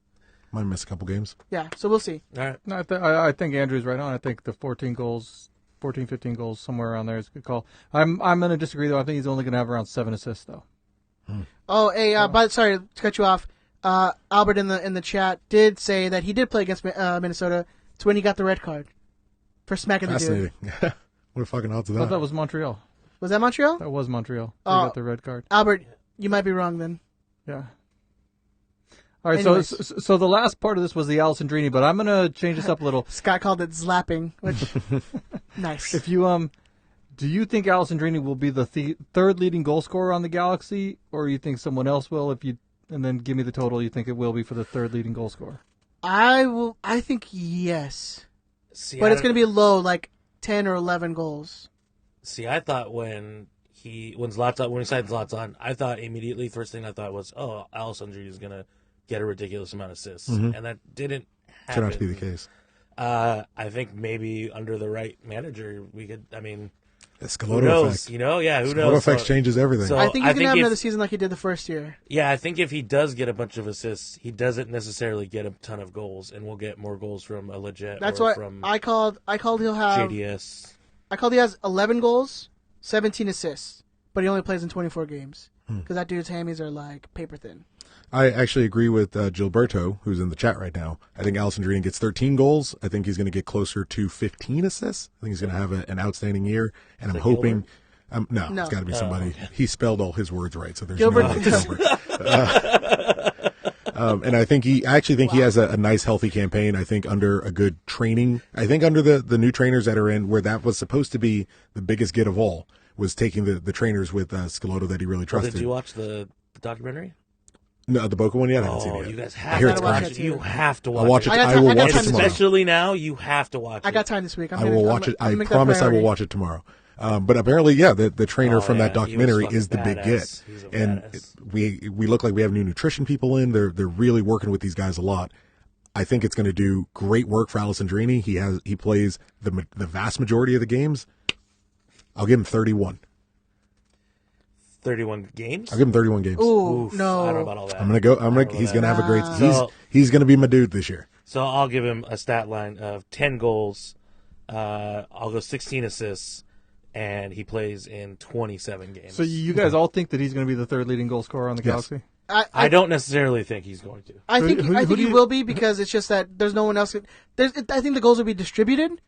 Might miss a couple games. yeah, so we'll see. All right. No, I think Andrew's right on. I think the 14 goals, 15 goals, somewhere around there is a good call. I'm going to disagree, though. I think he's only going to have around 7 assists, though. Oh, hey, but sorry to cut you off. Albert in the chat did say that he did play against Minnesota. It's when he got the red card for smacking the dude. Fascinating. What a fucking odds of I that? thought that was Montreal. Was that Montreal? That was Montreal. They Oh. got the red card. Albert, you might be wrong then. Yeah. All right, Anyways. so the last part of this was the Alessandrini, but I'm going to change this up a little. Scott called it slapping, which nice. If you Do you think Alessandrini will be the third leading goal scorer on the Galaxy, or you think someone else will? And then give me the total you think it will be for the third leading goal scorer. I think yes. See, But it's going to be low, like 10 or 11 goals. See, I thought when he signed Zlatan, I thought immediately, first thing I thought was, oh, Alessandrini is going to get a ridiculous amount of assists. And that didn't happen. Turned out to be the case. I think maybe under the right manager, we could, I mean, The who Scalotto knows? effect. You know, yeah, who Scalotto knows? effect changes everything. So- I think he's going to have if- another season like he did the first year. Yeah, I think if he does get a bunch of assists, he doesn't necessarily get a ton of goals, and we'll get more goals from a legit That's or what from I called he'll have. JDS. I called he has 11 goals, 17 assists, but he only plays in 24 games. Because that dude's hammies are like paper thin. I actually agree with Gilberto, who's in the chat right now. I think Alessandrini gets 13 goals. I think he's going to get closer to 15 assists. I think he's going to have an outstanding year, and I'm hoping. No, No. it's got to be somebody. He spelled all his words right, so there's Gilbert- no Gilbert. And I think he has a nice, healthy campaign. I think under a good training. I think under the new trainers that are in, where that was supposed to be the biggest get of all, was taking the trainers with Scalotto that he really trusted. Did you watch the documentary? No, the Boca one yet? I haven't seen Oh, it yet. you guys I have hear to it's watch great. it. You have to watch I'll watch it. I got I time- will I got watch it time this tomorrow. Especially now, you have to watch it. I got time this week. I will watch it. I promise I will watch it tomorrow. But apparently, the trainer Oh, from that yeah, he was documentary fucking is the big badass. get, He's a and badass. we look like we have new nutrition people in. They're really working with these guys a lot. I think it's going to do great work for Alessandrini. He plays the vast majority of the games. I'll give him 31. 31 games? I'll give him 31 games. Ooh, Oof, no. I don't know about all that. He's gonna have a great. So- He's gonna be my dude this year. So I'll give him a stat line of 10 goals. I'll go 16 assists, and he plays in 27 games. So you guys all think that he's going to be the third leading goal scorer on the Yes. Galaxy? I don't necessarily think he's going to. I think Who I think do he you- will be because it's just that there's no one else. I think the goals will be distributed,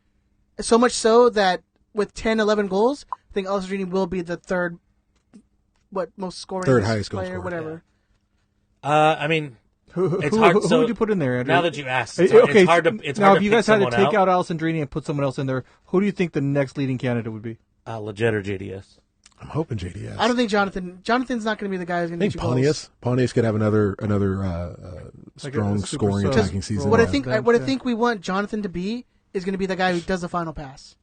so much so that with 10, 11 goals, I think Alessandrini will be the third, most scoring Third highest goal player, scorer. whatever. I mean, Who It's hard- who so- would you put in there, Andrew? now that you asked, Hey, it's hard to. It's now, hard if to you pick guys had to someone take out Alessandrini and put someone else in there, who do you think the next leading candidate would be? Legit or JDS. I'm hoping JDS. I don't think Jonathan's not going to be the guy who's going I to think get you goals. Pontius could have another Like strong a super scoring sub attacking season. role. What I Yeah. think bench, what I yeah. think we want Jonathan to be is going to be the guy who does the final pass.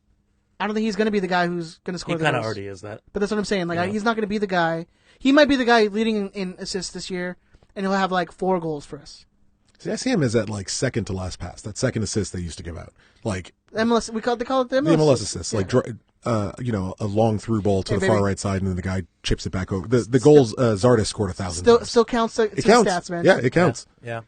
I don't think he's going to be the guy who's going to He score the kind of goals. already is that. But that's what I'm saying. Like Yeah. he's not going to be the guy. He might be the guy leading in assists this year, and he'll have like 4 goals for us. See, I see him as that like second to last pass, that second assist they used to give out, like MLS. They call it the MLS, the MLS assist, like a long through ball to Hey, the far baby. right side, and then the guy chips it back over. The goals Zardes scored 1,000 times. Still counts to It counts. stats, man. Yeah, it counts. Yeah.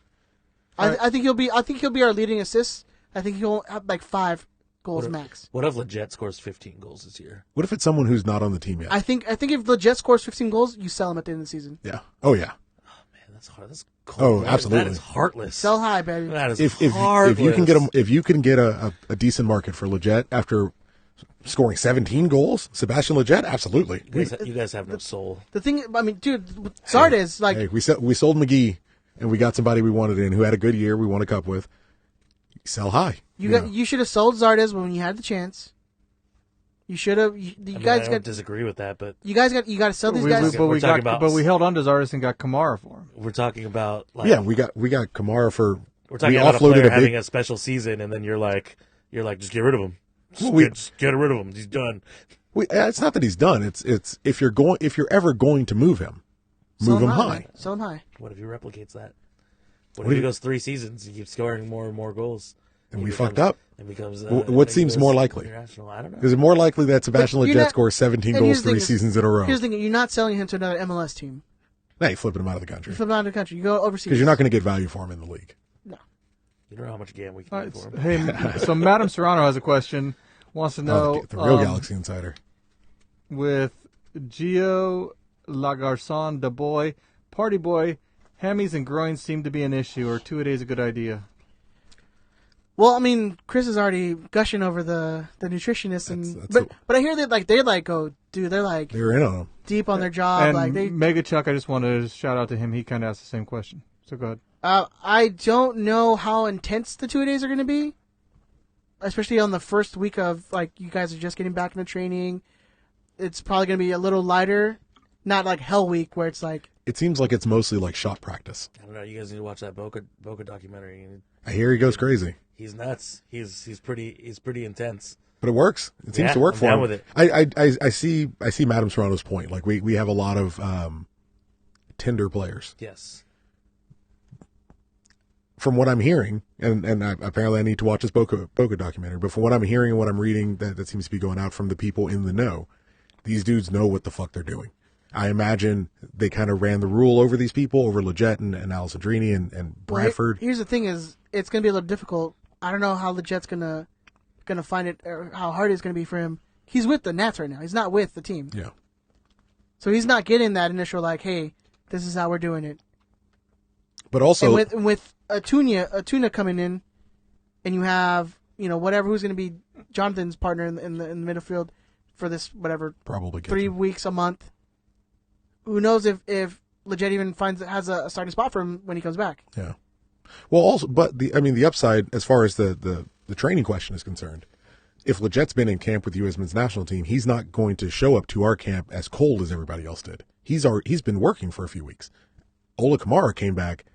I think he'll be our leading assists. I think he'll have like 5 goals max. What if Legit scores 15 goals this year? What if it's someone who's not on the team yet? I think if Legit scores 15 goals, you sell him at the end of the season. Yeah. Oh yeah. Man, that's hard. That's cold. Oh, absolutely. That is heartless. Sell high, baby. That is If heartless. you can get a decent market for Leggett after scoring 17 goals, Sebastian Leggett, absolutely. You guys have no soul. The thing, I mean, dude, with Zardes, like Hey, we sold McGee, and we got somebody we wanted in who had a good year. We won a cup with. Sell high. you should have sold Zardes when you had the chance. You should have. You I mean, I guys don't got. disagree with that, but You guys got to sell these guys. we're talking about- but we held on to Zardes and got Kamara for him. we're talking about like Yeah, we got Kamara for. we're talking we about a offloaded player a big. having a special season, and then you're like, just get rid of him. Just get rid of him. He's done. It's not that he's done. It's if you're ever going to move him, move him high. Sell him high. What if he replicates that? What if he goes 3 seasons? He keeps scoring more and more goals. And He we becomes- fucked up. And becomes. What seems more likely? International. I don't know. Is it more likely that Sebastian But you're Leggett not- scores 17 and here's goals the thing 3 is- seasons in a row? Here's the thing: you're not selling him to another MLS team. Now you're flipping him out of the country You flip him out of the country. You go overseas. because you're not going to get value for him in the league. You don't know how much game we can All get right, for him. hey, so Madam Serrano has a question. Wants to know The real Galaxy Insider. with Gio Lagarçon, the boy, party boy, hammies and groins seem to be an issue, or 2-a-days a good idea. Well, I mean, Chris is already gushing over the nutritionist, and That's but I hear that they're in on him. deep on their job. And Like they, Mega Chuck, I just wanted to shout out to him. He kind of asked the same question. So go ahead. I don't know how intense the 2 days are going to be, especially on the first week of like you guys are just getting back into training. it's probably going to be a little lighter, not like Hell Week where it's like. It seems like it's mostly like shot practice. I don't know. You guys need to watch that Boca documentary. I hear he goes crazy, He's nuts. He's pretty intense. but it works. It seems Yeah, to work I'm for down him. with it. I see Madame Serrano's point. Like we have a lot of Tinder players. Yes. From what I'm hearing, and apparently I need to watch this Boca documentary, but from what I'm hearing and what I'm reading, that seems to be going out from the people in the know. These dudes know what the fuck they're doing. I imagine they kind of ran the rule over these people, over Leggett and Alessandrini and Bradford. Here's the thing: is it's going to be a little difficult. I don't know how Legett's gonna find it, or how hard it's going to be for him. He's with the Nats right now. He's not with the team. Yeah. So he's not getting that initial like, "Hey, this is how we're doing it." But also, and with Acuna coming in, and you have whatever who's going to be Jonathan's partner in the midfield for this whatever probably 3 weeks a month. Who knows if Leggett even has a starting spot for him when he comes back? Yeah. Well, also, but the upside as far as the training question is concerned, if Legett's been in camp with the U.S. men's national team, he's not going to show up to our camp as cold as everybody else did. He's been working for a few weeks. Ola Kamara came back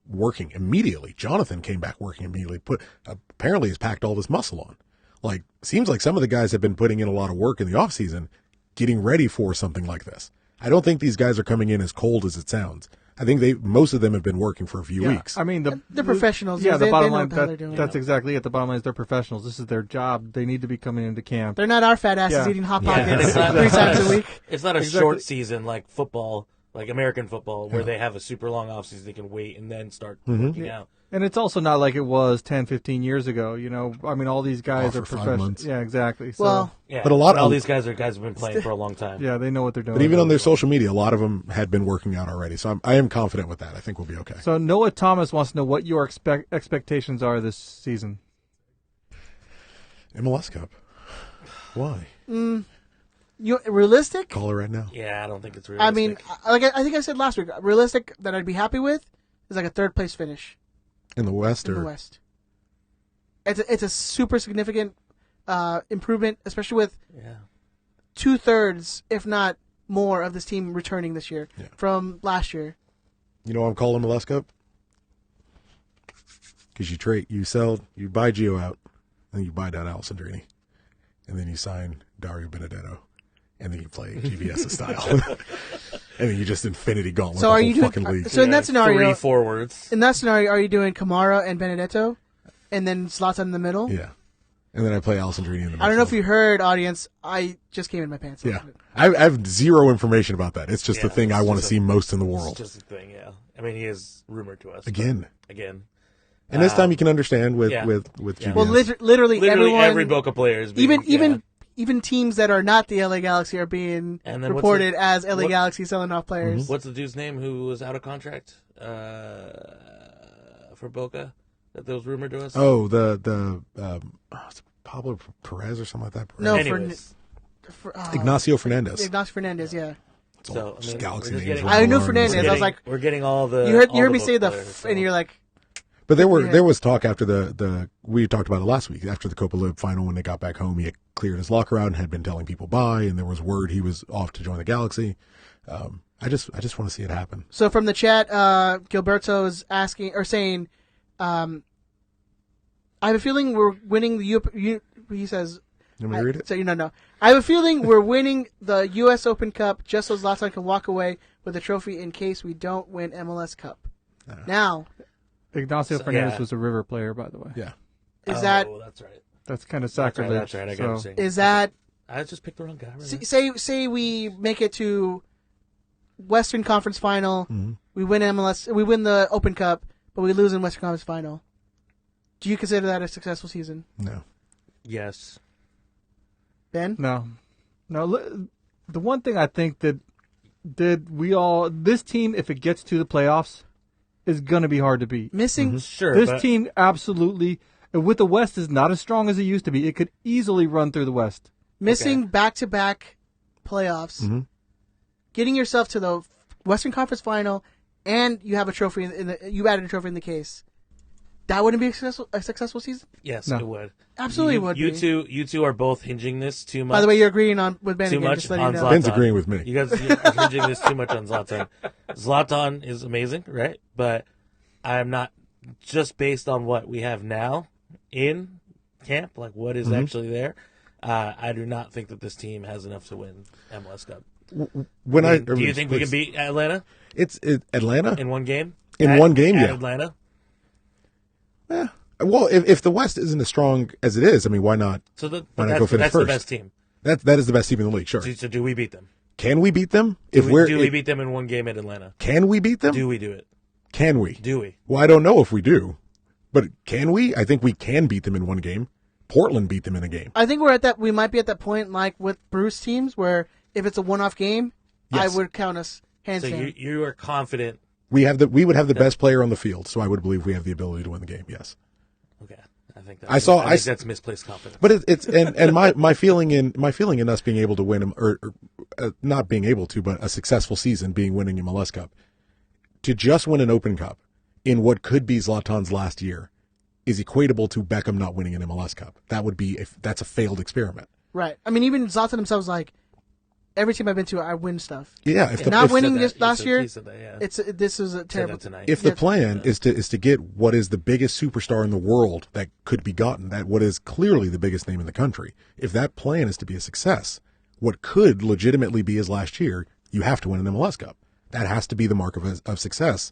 working immediately. Jonathan came back working immediately. Apparently has packed all this muscle on. Like, seems like some of the guys have been putting in a lot of work in the off season, getting ready for something like this. I don't think these guys are coming in as cold as it sounds. I think most of them have been working for a few weeks. I mean, they're professionals. Yeah, They the bottom know line, how they're doing that's it. exactly it. The bottom line is they're professionals. This is their job. They need to be coming into camp. They're not our fat asses Yeah. eating Hot Yeah, and Pockets it's not- 3 times a week. It's not a Exactly. short season like football, like American football, where they have a super long off season. They can wait and then start working out. And it's also not like it was 10, 15 years ago. I mean, all these guys Oh, are for 5 professionals. months. Yeah, exactly. So, Well, Yeah, But a lot and all of- these guys are guys who've been playing for a long time. yeah, they know what they're doing. But even on their social media, a lot of them had been working out already. So I am confident with that. I think we'll be okay. So Noah Thomas wants to know what your expectations are this season. MLS Cup. Why? Realistic? Call it right now. Yeah, I don't think it's I realistic. mean, I think I said last week, realistic that I'd be happy with is like a 3rd place finish In the West? in the West. It's a super significant improvement, especially with yeah. 2/3, if not more, of this team returning this year from last year. You know what I'm calling MLS Cup? Because you buy Gio out, and then you buy down Alessandrini, and then you sign Dario Benedetto, and then you play GBS style. And then you just infinity gauntlet So the are whole you doing? fucking league. So in that scenario, 3 forwards. are you doing Kamara and Benedetto, and then Zlatan in the middle? Yeah. And then I play Alessandrini in the I don't know if midfield. you heard, audience. I just came in my pants. Yeah. I have zero information about that. It's just the Yeah, thing I it's want to just see most in the It's world. just a thing, yeah. I mean, he is rumored to us. but Again. Again. And this time you can understand with yeah. GBS. Well, literally Literally everyone, every Boca player is being, even teams that are not the LA Galaxy are being And then what's reported the- as LA what- Galaxy selling off players. What's the dude's name who was out of contract for Boca that was rumored to us? Oh, it's Pablo Perez or something like that. No, Anyways, Ignacio Fernandez. Ignacio Fernandez. Yeah, It's all so, I just mean, Galaxy we're just names. getting- I knew running Fernandez. around. I was like, we're getting all the. you heard all me say Boca the players, so. and you're like, But there Yeah. was talk after we talked about it last week, after the Copa Lib final when they got back home, he had cleared his locker out and had been telling people bye, and there was word he was off to join the Galaxy. I just want to see it happen. so from the chat, Gilberto is asking or saying, I have a feeling we're winning the he says. You want me to read it? So no. I have a feeling we're winning the U.S. Open Cup just so Zlatan can walk away with a trophy in case we don't win MLS Cup. Now, Ignacio Fernandez yeah. was a River player, by the way. Yeah. is that That's right. That's kind of That's right. sacrilege. That's right. I got so- what you're saying. is that I just picked the wrong guy. Right? say we make it to Western Conference Final, Mm-hmm. we win the Open Cup, but we lose in Western Conference Final. Do you consider that a successful season, No. Yes. Ben? No. The one thing I think that this team, if it gets to the playoffs, is going to be hard to beat. Missing Sure. This but team absolutely, with the West, is not as strong as it used to be. It could easily run through the West. back-to-back playoffs, Mm-hmm. getting yourself to the Western Conference Final, and you have a trophy you added a trophy in the case. that wouldn't be a successful season? Yes, No. it would. Absolutely would You be. you two are both hinging this too much. By the way, you're agreeing with Ben Too again. much Just letting you on know. Zlatan. Ben's agreeing with me. You guys are hinging this too much on Zlatan. Zlatan is amazing, right? But I'm not just based on what we have now in camp, like what is actually there. I do not think that this team has enough to win MLS Cup. Do you think we can beat Atlanta It's Atlanta in one game? In one game, at yeah. Atlanta. Yeah. Well, if the West isn't as strong as it is, I mean, why not? So Why not go finish that's first? the best team. That is the best team in the league. Sure. So do we beat them? Can we beat them? Do we beat them in one game at Atlanta? Can we beat them? Do we do it? Can we? Do we? Well, I don't know if we do, but can we? I think we can beat them in one game. Portland beat them in a game. I think we might be at that point, like with Bruce teams, where if it's a one-off game, Yes. I would count us hands So down. you are confident. We would have the best player on the field, so I would believe we have the ability to win the game. Yes. Okay, I think I think that's misplaced confidence. But it's and my feeling in us being able to win or not being able to, but a successful season being winning MLS Cup, to just win an Open Cup in what could be Zlatan's last year is equatable to Beckham not winning an MLS Cup. That would be that's a failed experiment. Right. I mean, even Zlatan himself was like, every team I've been to, I win stuff. Yeah, Not winning He said this that. last He year, said that, yeah. this is a Said terrible. that tonight. If the plan is to get what is the biggest superstar in the world that could be gotten, that what is clearly the biggest name in the country, if that plan is to be a success, what could legitimately be his last year, you have to win an MLS Cup. That has to be the mark of success,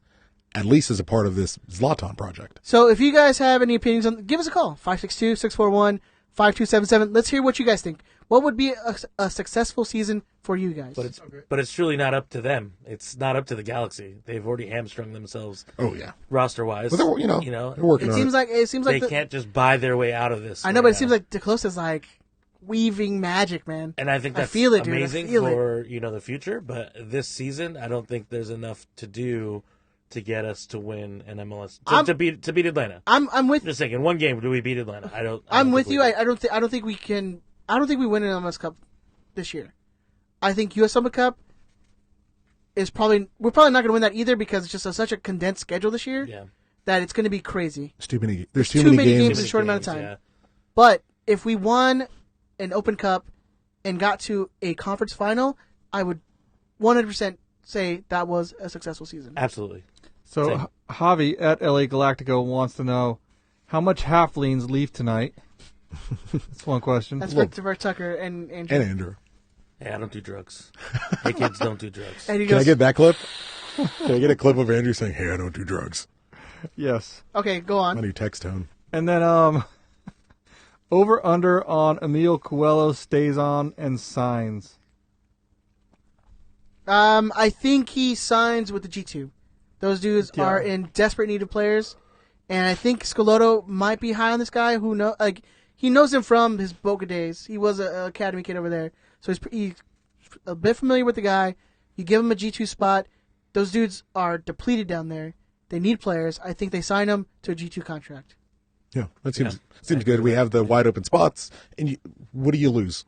at least as a part of this Zlatan project. So if you guys have any opinions on, give us a call 562-641-5277. Let's hear what you guys think. What would be a successful season for you guys? But it's truly not up to them. It's not up to the Galaxy. They've already hamstrung themselves Oh yeah, roster wise. but they're working it on seems it. like they can't just buy their way out of this. I know, right but it now. seems like DeClose is like weaving magic, man. And I think that's feel it, dude. I amazing feel it. for the future. But this season, I don't think there's enough to do to get us to win an MLS to beat Atlanta. I'm with. Just thinking, one game do we beat Atlanta? I don't I'm with think you. we do. I don't think we can. I don't think we win an MLS Cup this year. I think U.S. Open Cup is we're probably not going to win that either because it's just such a condensed schedule this year Yeah. that it's going to be crazy. There's too many. There's Too too many many games. games in a short amount of time. Yeah. But if we won an Open Cup and got to a conference final, I would 100% say that was a successful season. Absolutely. So Same. Javi at LA Galactico wants to know how much halflings leave tonight. That's one question. That's Well- for Tucker and Andrew. And Andrew, Hey, I don't do drugs. Hey, kids, don't do drugs. And he can I goes, get that clip? Can I get a clip of Andrew saying, "Hey, I don't do drugs"? Yes. okay, go on. My new text tone. And then over under on Emil Coelho stays on and signs. I think he signs with the G2. Those dudes Yeah. are in desperate need of players, and I think Scalotto might be high on this guy. Who know? Like he knows him from his Boca days. He was an academy kid over there, so he's a bit familiar with the guy. You give him a G2 spot. Those dudes are depleted down there. They need players. I think they sign him to a G2 contract. Yeah, that seems good. We have the wide open spots, and what do you lose?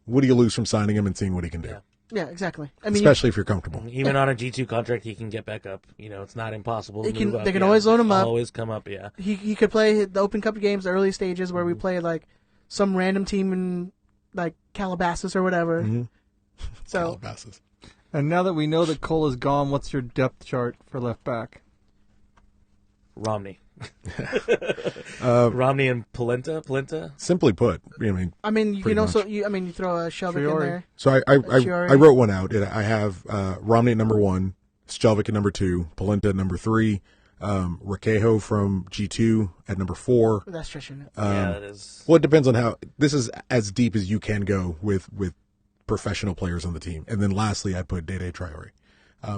What do you lose from signing him and seeing what he can do? Yeah. Yeah, exactly. I mean, Especially if you're comfortable. Even on a G2 contract, he can get back up. It's not impossible. They to can- move up. they can always loan him up. Always come up. Yeah. he could play the Open Cup games, the early stages where we Mm-hmm. play like some random team in like Calabasas or whatever. Mm-hmm. So Calabasas. And now that we know that Cole is gone, what's your depth chart for left back? Romney. Romney and Polenta. Simply put, I mean, you Pretty can also much. you throw a Shelvick in Triori. there. So I Chiari. wrote one out. I have Romney at number 1, Stelvik at number 2, Polenta at number 3, Requejo from G2 at number 4. That's stretching it. Yeah, that is. Well, it depends on how. This is as deep as you can go with professional players on the team. And then lastly, I put Dede Traore.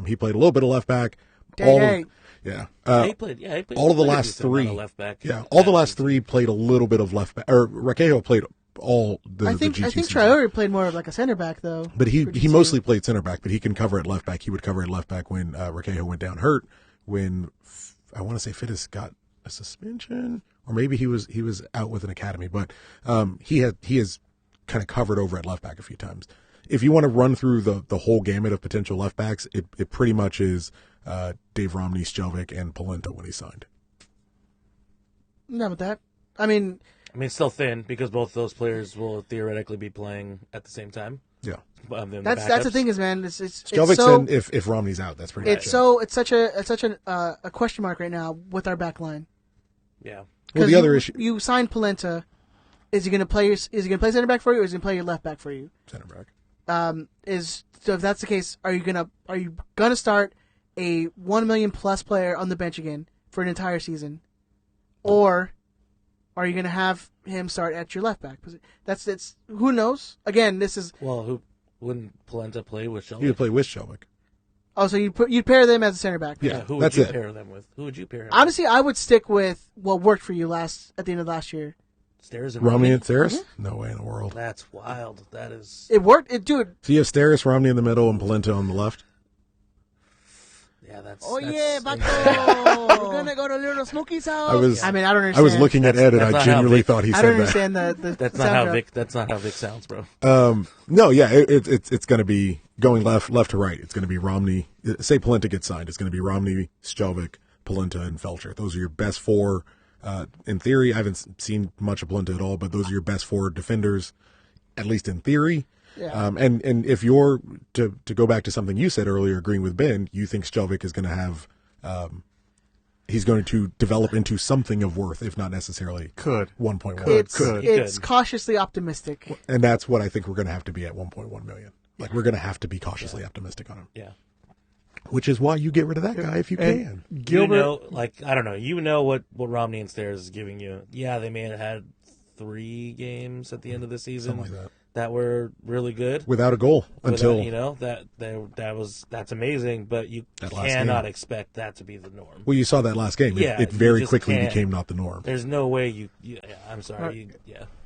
He played a little bit of left back. Dede. Yeah. He played. Yeah, he played. all of the quite a last decent amount three. of left back. Yeah, all the last 3 played a little bit of left back. Or Requejo played all the I think G2 I think season. Traore played more of like a center back though. But he for G2. mostly played center back, but he can cover at left back. He would cover at left back when Requejo went down hurt, when I want to say Fittis got a suspension, or maybe he was out with an academy. But he has kind of covered over at left back a few times. If you want to run through the whole gamut of potential left backs, it pretty much is Dave Romney, Stelvik, and Polenta when he signed. not with that. I mean, it's still thin because both those players will theoretically be playing at the same time. Yeah. That's the thing is, man. It's Skelvik so, said if Romney's out, that's pretty it's much so it's such a question mark right now with our back line. Yeah. Well, the other issue, you signed Polenta. Is he going to play? Is he going to play center back for you, or is he going to play your left back for you? center back. So if that's the case, are you gonna start a 1 million plus player on the bench again for an entire season, or are you gonna have him start at your left back? It's who knows. Again, this is Who wouldn't Polenta play with Shelby? You could play with Shelvik. so you'd pair them as a center back. Yeah, Who would that's you it. pair them with? Who would you pair him Honestly, I would stick with what worked for you at the end of last year. with? Steres and Romney Romney? and Steris? No way in the world. That's wild. That is... It worked. Dude. So you have Steris, Romney in the middle, and Polenta on the left? Yeah, that's... Oh that's, yeah, Bato. We're gonna go to Little Smokey's house. I mean, I don't understand. I was looking at Ed, and that's I not genuinely how thought he I said don't that. understand the That's sound not how drop. Vic. That's not how Vic sounds, bro. No, yeah, it's going to be going left to right. It's going to be Romney. Say Polenta gets signed. It's going to be Romney, Skelvik, Polenta, and Felcher. Those are your best four. In theory, I haven't seen much of Polenta at all, but those are your best four defenders, at least in theory. Yeah. And if you're to go back to something you said earlier, agreeing with Ben, you think Skelvik is going to have. He's going to develop into something of worth, if not necessarily 1.1. It's cautiously optimistic. And that's what I think we're going to have to be at 1.1 million. Like, we're going to have to be cautiously optimistic on him. Yeah. Which is why you get rid of that guy if you can. Gilbert, You know, I don't know. You know what Romney and Steres is giving you. Yeah, they may have had 3 games at the end of the season Something like that. that were really good. Without a goal until that's amazing, but you That last cannot game. expect that to be the norm. Well, you saw that last game. Yeah, It you very just quickly can't- became not the norm. There's no way I'm sorry.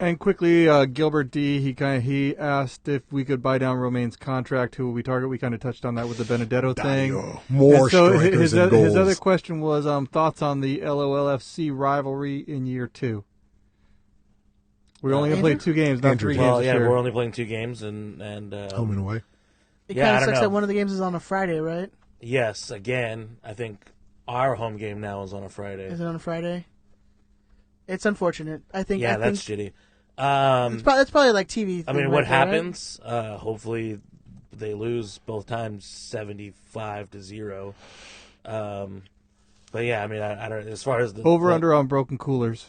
and quickly, Gilbert D. He asked if we could buy down Romaine's contract. Who we target? We kind of touched on that with the Benedetto thing. Dario. More And so strikers his and goals. other question was thoughts on the LOLFC rivalry in year 2. We're only going to play Andrew? 2 games, not Andrew. 3 Well, games yeah, this year. we're only playing 2 games, and Home and away. It Yeah, kind I of don't sucks know. that one of the games is on a Friday, right? yes, again, I think our home game now is on a Friday. Is it on a Friday? It's unfortunate. I think. Yeah, I that's think shitty. it's probably like TV. I thing mean, what right there, right? happens? Hopefully, they lose both times, 75-0. But yeah, I mean, I don't. As far as the Over under on broken coolers.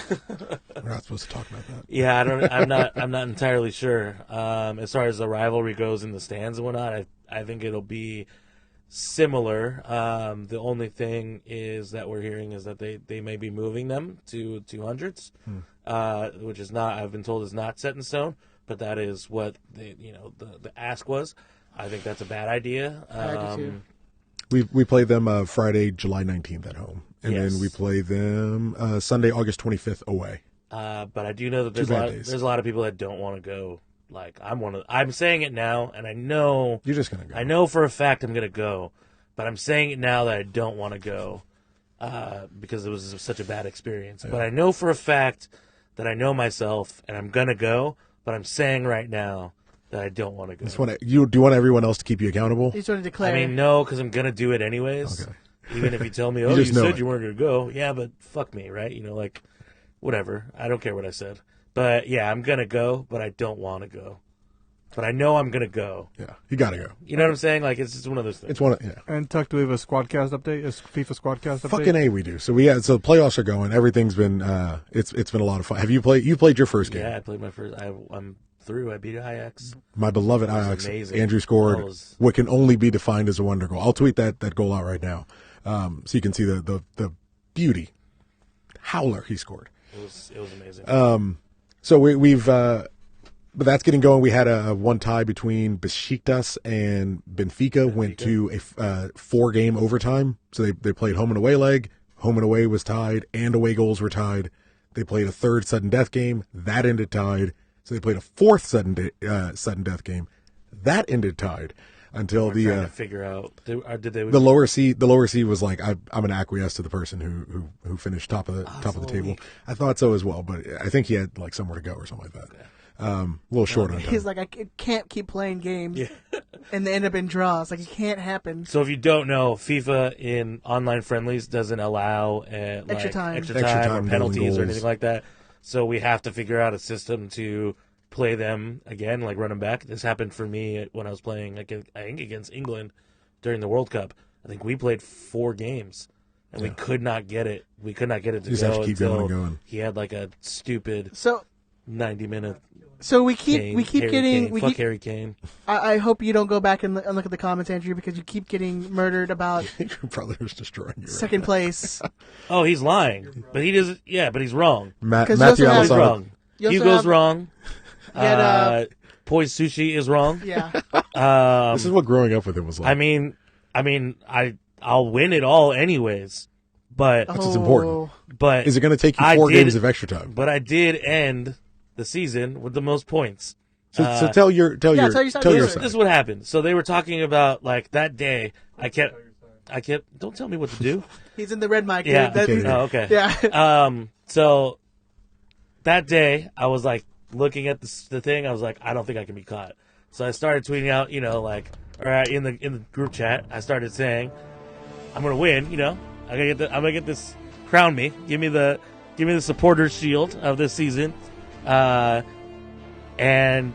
We're not supposed to talk about that. Yeah, I'm not entirely sure. As far as the rivalry goes in the stands and whatnot, I think it'll be similar. The only thing is that we're hearing is that they may be moving them to 200s, which is not, I've been told, is not set in stone. But that is what the ask was. I think that's a bad idea. I do too. We play them Friday, July 19th at home. And Yes. then we play them Sunday, August 25th away. But I do know that Two bad days. there's a lot of people that don't want to go. Like I'm saying it now, and I know You're just going to go. I know for a fact I'm gonna go, but I'm saying it now that I don't want to go because it was such a bad experience. Yeah. But I know for a fact that I know myself, and I'm gonna go. But I'm saying right now that I don't want to go. Do you want everyone else to keep you accountable? You sort of declare. I mean, no, because I'm gonna do it anyways. Okay. Even if you tell me, You oh, just you know said it. you weren't gonna go. Yeah, but fuck me, right? You know, like whatever. I don't care what I said. But yeah, I'm gonna go, but I don't want to go. But I know I'm gonna go. Yeah, you got to go. You know what I'm saying? Like it's just one of those things. It's one. Yeah. And Tuck, do we have a Squadcast update? A FIFA Squadcast update? Fucking A, we do. So the playoffs are going. Everything's been it's been a lot of fun. Have you played? You played your first game. Yeah, I played my first. I'm through. I beat Ajax. My beloved was Ajax. amazing. Andrew scored That was- what can only be defined as a wonder goal. I'll tweet that goal out right now, so you can see the beauty howler he scored. It was amazing. So we've but that's getting going. We had a one tie between Besiktas and Benfica. Went to a 4-game overtime. So they played home and away leg. Home and away was tied, and away goals were tied. They played a third sudden death game. That ended tied. So they played a fourth sudden death game. That ended tied until We're trying the to figure out did they the lower seed was like I'm going to acquiesce to the person who finished top of the table. weak. I thought so as well, but I think he had like somewhere to go or something like that. A little short on time. He's like, I can't keep playing games, and they end up in draws. Like, it can't happen. So if you don't know, FIFA in online friendlies doesn't allow Extra time. extra time or penalties or goals. anything like that. So we have to figure out a system to play them again, like run them back. This happened for me when I was playing, I think, against England during the World Cup. I think we played 4 games, and we could not get it. We could not get it to You just go have to keep until going and going. he had like a stupid So 90-minute. we keep Harry Kane. I hope you don't go back and look at the comments, Andrew, because you keep getting murdered about Your brother was destroying you. second place. Oh, he's lying, but he doesn't. Yeah, but he's wrong. 'Cause Matthew you also He's have- Alisson. wrong. You also Hugo's have- wrong. had, Poise Sushi is wrong. Yeah. This is what growing up with him was like. I'll win it all anyways. But That's what's important. but Is it going to take you I 4 did- games of extra time? But I did end the season with the most points. So tell your tell your side. This side. is what happened. So they were talking about like that day. I kept. Don't tell me what to do. He's in the red mic. Yeah. Dude. Okay. Oh, okay. Yeah. So that day, I was like looking at the thing. I was like, I don't think I can be caught. So I started tweeting out, like, all right, in the group chat, I started saying, I'm gonna win. I'm gonna get this. Crown me. Give me the supporters shield of this season. And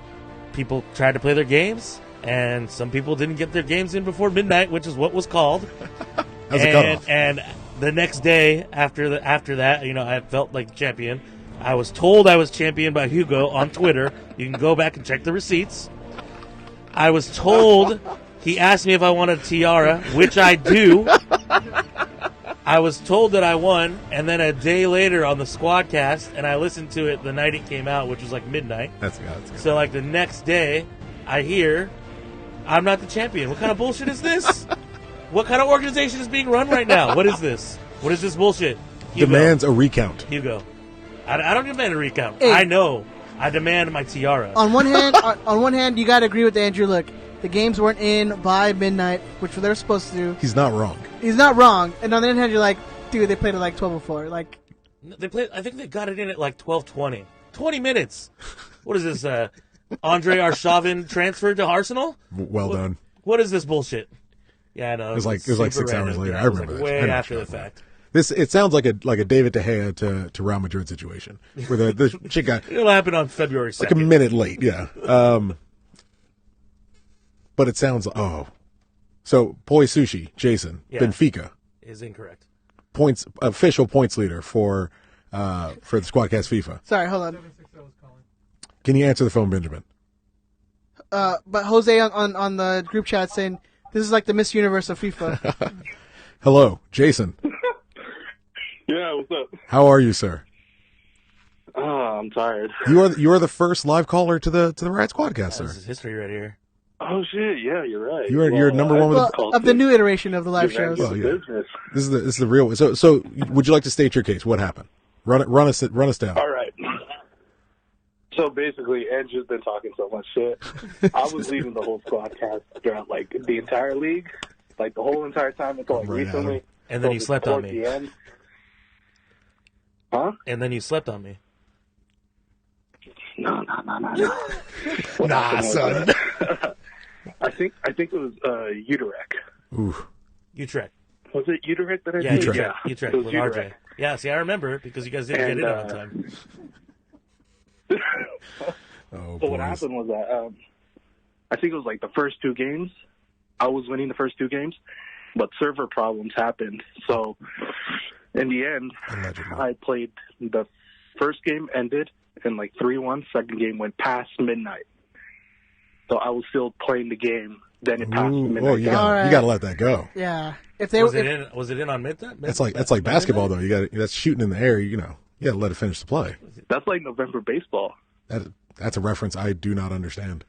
people tried to play their games, and some people didn't get their games in before midnight, which is what was called. How's it cutoff? And the next day after that, I felt like champion. I was told I was champion by Hugo on Twitter. You can go back and check the receipts. I was told he asked me if I wanted a tiara, which I do. I was told that I won, and then a day later on the Squadcast, and I listened to it the night it came out, which was like midnight. That's good. So like the next day, I hear I'm not the champion. What kind of bullshit is this? What kind of organization is being run right now? What is this? What is this bullshit? Hugo. Demands a recount. Hugo. I don't demand a recount. Hey. I know. I demand my tiara. on one hand, you got to agree with Andrew. Look, the games weren't in by midnight, which they're supposed to do. He's not wrong. He's not wrong. And on the other hand, you're like, dude, they played at like 12:04. Like, They played. I think they got it in at like 12:20. 20 minutes. What is this? Andre Arshavin transferred to Arsenal? Well done. What is this bullshit? Yeah, I know. It was like super 6 hours random. later. Yeah, I it was, remember like, that. I way know after what the you're talking fact. It sounds like a David De Gea to Real Madrid situation where the chick got It'll happen on February 2nd. like a minute late. Yeah. But it sounds so Poi Sushi, Jason, Yeah. Benfica Is incorrect. official points leader for the Squadcast FIFA. sorry, hold on. Can you answer the phone, Benjamin? But Jose on the group chat saying this is like the Miss Universe of FIFA. Hello, Jason. Yeah, what's up? How are you, sir? Oh, I'm tired. You are the first live caller to the Riot Squadcast, sir. This is history right here. Oh shit, yeah, you're right. You're number one with Well, of the new iteration of the live shows. Well, yeah. Business. This is the real. So would you like to state your case? What happened? Run us down. All right. So basically, Andrew's been talking so much shit. I was leading the whole Squadcast throughout like the entire league, like the whole entire time until like Right, recently. Adam. And then you So slept on towards me. the end. Huh? And then you slept on me. No. Nah, son. I think it was Uterek. Ooh. Utrecht. Was it Uterek that I Yeah, did? Utrecht. Yeah, Utrecht it was with Uterek. RJ. Yeah, see, I remember because you guys didn't get And, in on time. Oh, So what boys. happened was that I think it was like the first 2 games. I was winning the first 2 games, but server problems happened. So in the end, Allegedly. I played the first game ended in like 3-1. Second game went past midnight. So I was still playing the game. Then it passed Ooh, midnight. oh, you All right. gotta let that go. Yeah, if they Was were, it in on midnight? That's like basketball though. That's shooting in the air. You gotta let it finish the play. That's like November baseball. That's a reference I do not understand.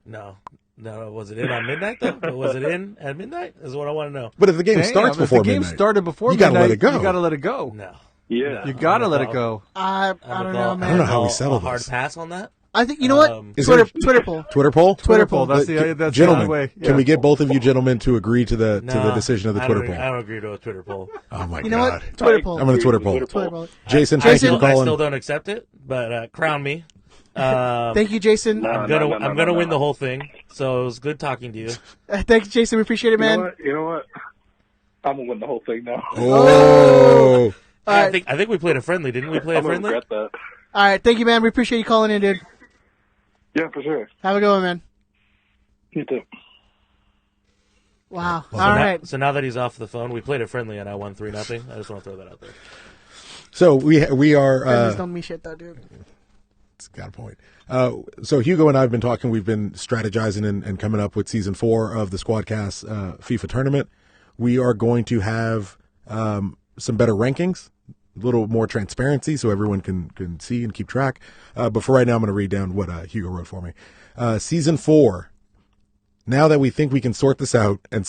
No. Was it in on midnight though? Was it in at midnight? Is what I want to know. But if the game Damn, starts if before the game midnight, started before you gotta midnight, let it go. You gotta let it go. No. Yeah. You gotta I'm let gonna it go. I don't know, man. I don't know how we Call settle a hard this. pass on that. I think you know what? Is Twitter there- Twitter poll. Twitter poll. Twitter poll. That's the only Gentlemen, way. can we get both of you gentlemen to agree to the decision of the Twitter I poll? don't agree to a Twitter poll. Oh my You know god! what? Twitter poll. I'm gonna Twitter poll. Twitter poll. Jason, thank you Jason- for I calling. still don't accept it, but crown me. Thank you, Jason. No. I'm gonna win the whole thing. So it was good talking to you. Thank you, Jason. We appreciate it, man. You know what? I'm gonna win the whole thing now. Oh, I think we played a friendly, didn't we? Play a I'm gonna friendly. regret that. All right. Thank you, man. We appreciate you calling in, dude. Yeah, for sure. Have a good one, man. You too. Wow. So All right. So now that he's off the phone, we played a friendly and I won 3-0. I just want to throw that out there. so we are. Friendlies don't mean shit, though, dude. It's got a point. So Hugo and I have been talking. We've been strategizing and coming up with season 4 of the Squadcast FIFA tournament. We are going to have some better rankings, a little more transparency, so everyone can see and keep track. But for right now, I'm going to read down what Hugo wrote for me. Season 4. Now that we think we can sort this out and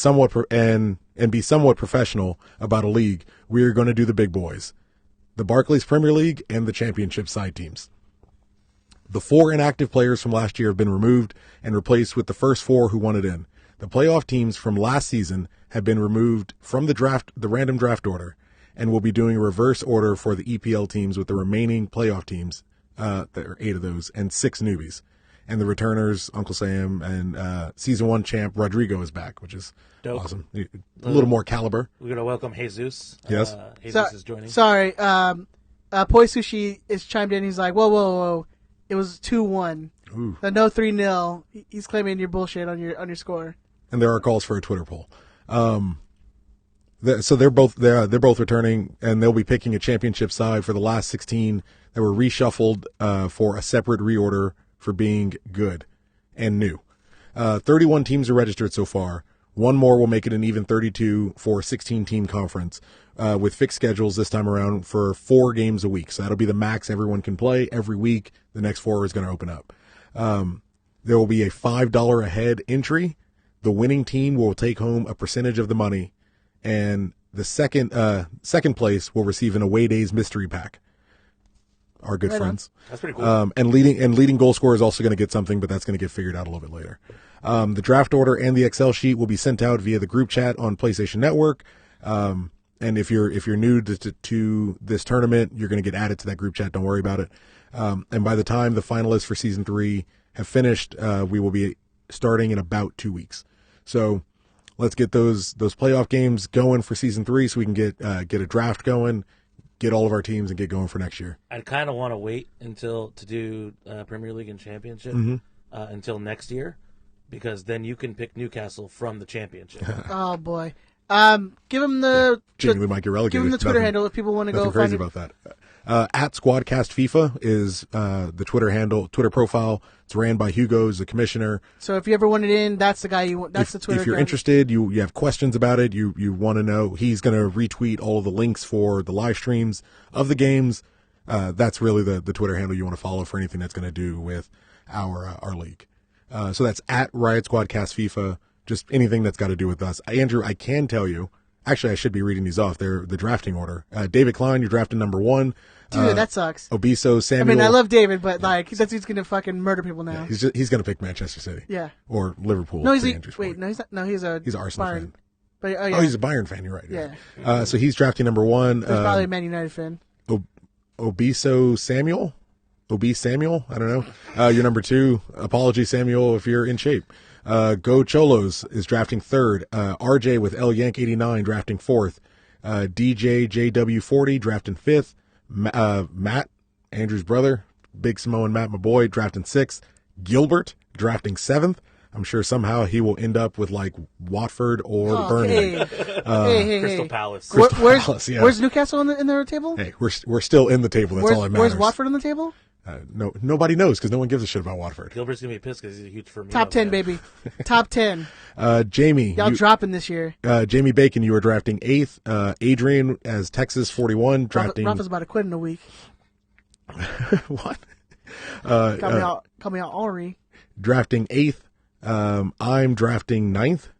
and be somewhat professional about a league, we are going to do the big boys, the Barclays Premier League and the Championship side teams. The 4 inactive players from last year have been removed and replaced with the first 4 who wanted in. The playoff teams from last season have been removed from the random draft order, and we'll be doing a reverse order for the EPL teams with the remaining playoff teams. There are 8 of those and 6 newbies. And the returners, Uncle Sam, and season 1 champ Rodrigo is back, which is Dope. awesome. A little more caliber. We're gonna welcome Jesus. Yes. Jesus is joining. Sorry. Poi Sushi is chimed in. He's like, whoa. It was 2-1. Ooh. No 3-0. He's claiming your bullshit on your score. And there are calls for a Twitter poll. So they're both returning, and they'll be picking a championship side for the last 16 that were reshuffled for a separate reorder for being good and new. 31 teams are registered so far. One more will make it an even 32 for a 16-team conference with fixed schedules this time around for 4 games a week. So that'll be the max everyone can play every week. The next 4 is going to open up. There will be a $5 a head entry. The winning team will take home a percentage of the money, and the second place will receive an away days mystery pack. Our good friends. That's pretty cool. And leading goal scorer is also going to get something, but that's going to get figured out a little bit later. The draft order and the Excel sheet will be sent out via the group chat on PlayStation Network. And if you're new to this tournament, you're going to get added to that group chat. Don't worry about it. And by the time the finalists for season 3 have finished, we will be starting in about 2 weeks. So let's get those playoff games going for season 3, so we can get a draft going, get all of our teams, and get going for next year. I'd kind of want to wait to do Premier League and Championship until next year, because then you can pick Newcastle from the Championship. Oh boy. Give him the Genuinely might get relegated. give him the Twitter handle if people want to go Nothing crazy find it. about that. At Squadcast FIFA is the Twitter profile. It's ran by Hugo, who's the commissioner. So if you ever wanted in, that's the guy you want. That's the Twitter. If you're account. interested, you have questions about it, you want to know, he's going to retweet all of the links for the live streams of the games. That's really the Twitter handle you want to follow for anything that's going to do with our league. So that's at Riot Squadcast FIFA. Just anything that's got to do with us. Andrew, I can tell you. Actually, I should be reading these off. They're the drafting order. David Klein, you're drafting number 1. Dude, that sucks. Obiso Samuel. I mean, I love David, but like that dude's gonna fucking murder people now. He's going to pick Manchester City. Yeah. Or Liverpool. No, for Andrew's point. no, he's not. No, he's an Arsenal Bayern. fan. But oh, yeah. Oh, he's a Bayern fan. You're right. Yeah. So he's drafting number 1. He's probably a Man United fan. Obiso Samuel. Obese Samuel. I don't know. You're number 2. Apology, Samuel, if you're in shape. Go Cholos is drafting 3rd. RJ with L Yank 89 drafting 4th. DJ JW40 drafting 5th. Matt, Andrew's brother, Big Samoan Matt, my boy, drafting 6th. Gilbert drafting 7th. I'm sure somehow he will end up with like Watford or Burnley. Hey. Crystal Palace. Palace, yeah. Where's Newcastle in their table? Hey, we're still in the table. That's all that matters. Where's Watford on the table? No, nobody knows because no one gives a shit about Watford. Gilbert's gonna be pissed because he's a huge Firmino Top 10, fan. baby. Top 10. Jamie, Y'all dropping this year. Jamie Bacon, you were drafting 8th. Adrian as Texas 41 drafting. Rafa's about to quit in a week. What? Call me out, Henri. Drafting 8th. I'm drafting 9th.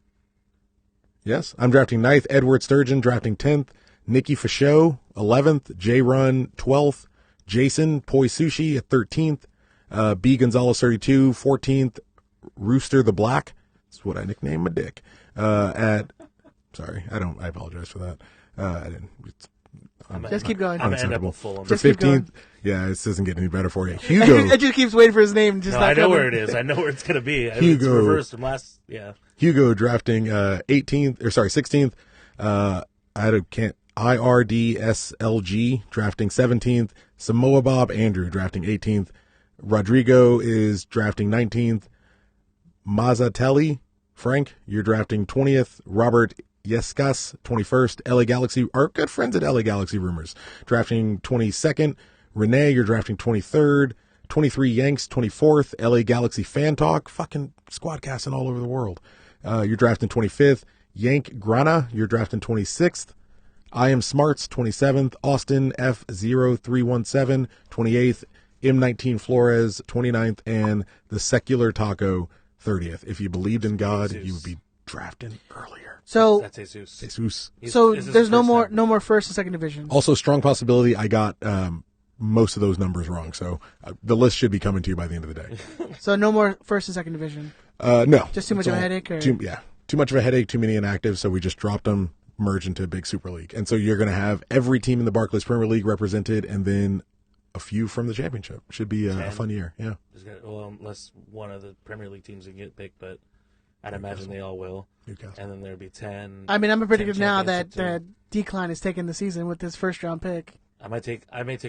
Yes, I'm drafting 9th. Edward Sturgeon drafting 10th. Nikki Fichot 11th. J Run 12th. Jason Poi Sushi at 13th. B Gonzalez 32 14th. Rooster the Black. That's what I nicknamed my dick. Sorry, I apologize for that. I didn't. Just keep going. I'm gonna end up Unacceptable. with Fulham. For Just keep going. 15th, yeah, this doesn't get any better for you. Hugo, It just keeps waiting for his name. Just No, not I know coming. where it is. I know where it's gonna be. It's Hugo. reversed from last. Yeah. Hugo drafting 16th. I had a IRDSLG drafting 17th. Samoa Bob Andrew drafting 18th. Rodrigo is drafting 19th. Mazzatelli Frank, you're drafting 20th. Robert Yescas 21st. LA Galaxy, our good friends at LA Galaxy Rumors, drafting 22nd. Renee, you're drafting 23rd. 23 Yanks 24th. LA Galaxy Fan Talk, fucking squad casting all over the world. You're drafting 25th. Yank Grana, you're drafting 26th. I Am Smarts 27th. Austin F0317 28th. M19 Flores 29th. And the Secular Taco 30th. If you believed in God, Jesus. you would be drafting earlier. So That's Jesus. Jesus. This is there's his no first more time. no more first and second division. Also, strong possibility I got most of those numbers wrong. So the list should be coming to you by the end of the day. So no more first and second division. No. Just too much It's of a all- headache, or- Too much of a headache, too many inactives, so we just dropped them, merged into a big Super League. And so you're going to have every team in the Barclays Premier League represented, and then a few from the championship. Should be a fun year, yeah. Well, unless one of the Premier League teams can get picked, but I'd imagine they all will. Newcastle. And then there'd be 10. I mean, I'm predicting 10 now that championship Decline is taking the season with this first round pick. I may take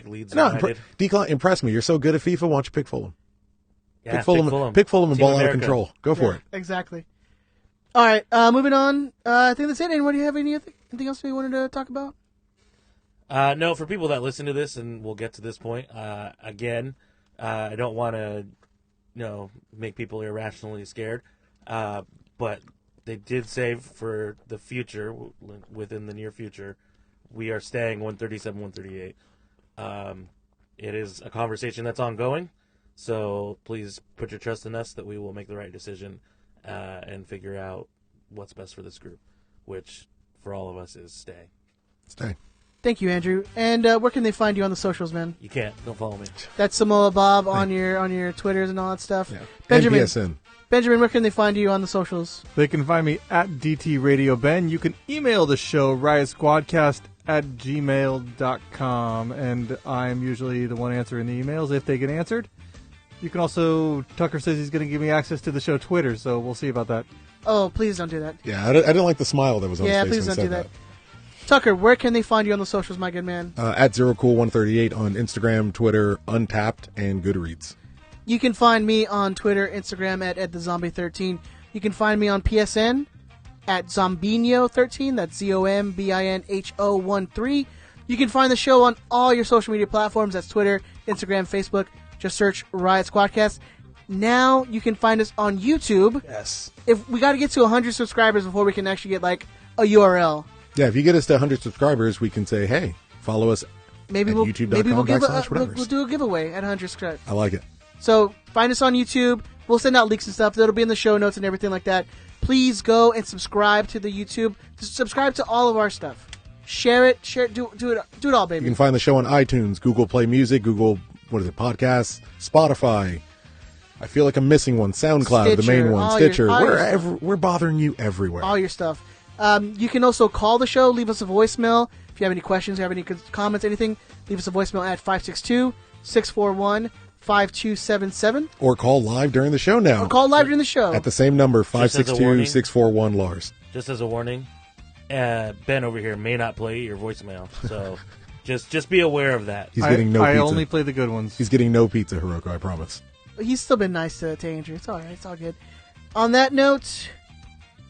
Leeds No, United. Decline, impress me. You're so good at FIFA, why don't you pick Fulham? Yeah, Pick Fulham and Team ball out of America. control. Go for it. Exactly. All right, moving on. I think that's it. Anyone, do you have anything else we wanted to talk about? No, for people that listen to this, and we'll get to this point, again, I don't want to, make people irrationally scared, but they did say for the future, within the near future, we are staying 137, 138. It is a conversation that's ongoing, so please put your trust in us that we will make the right decision and figure out what's best for this group, which for all of us is stay. Stay. Thank you, Andrew. And where can they find you on the socials, man? You can't. Don't follow me. That's Samoa Bob on your Twitters and all that stuff. Yeah. Benjamin, And PSN. Benjamin, where can they find you on the socials? They can find me at DT Radio Ben. You can email the show, riotsquadcast@gmail.com, and I'm usually the one answering the emails if they get answered. You can also, Tucker says he's going to give me access to the show Twitter, so we'll see about that. Oh, please don't do that. Yeah, I didn't like the smile that was on Yeah, his face please when don't he do said that. Tucker, where can they find you on the socials, my good man? At ZeroCool138 on Instagram, Twitter, Untapped, and Goodreads. You can find me on Twitter, Instagram at EdTheZombie13. You can find me on PSN at Zombinho13. That's ZOMBINHO13. You can find the show on all your social media platforms. That's Twitter, Instagram, Facebook. Just search Riot Squadcast. Now you can find us on YouTube. Yes. If we got to get to 100 subscribers before we can actually get like a URL. Yeah, if you get us to 100 subscribers, we can say, hey, follow us Maybe at we'll youtube.com/whatevers. we'll do a giveaway at 100 subscribers. I like it. So find us on YouTube. We'll send out leaks and stuff. That'll be in the show notes and everything like that. Please go and subscribe to the YouTube. Subscribe to all of our stuff. Share it. Do it all, You baby. can find the show on iTunes, Google Play Music, Podcasts, Spotify. I feel like I'm missing one. SoundCloud, the main Stitcher, one. all your- Stitcher. all your stuff. We're bothering you everywhere. All your stuff. You can also call the show. Leave us a voicemail. If you have any questions, have any comments, anything, leave us a voicemail at 562-641-5277. Or call live during the show now. Or call live during the show. At the same number, Just as a warning. 562-641-LARS. Just as a warning, Ben over here may not play your voicemail, so just be aware of that. He's getting no I pizza. only play the good ones. He's getting no pizza, Hiroko, I promise. He's still been nice to Andrew. It's all right. It's all good. On that note,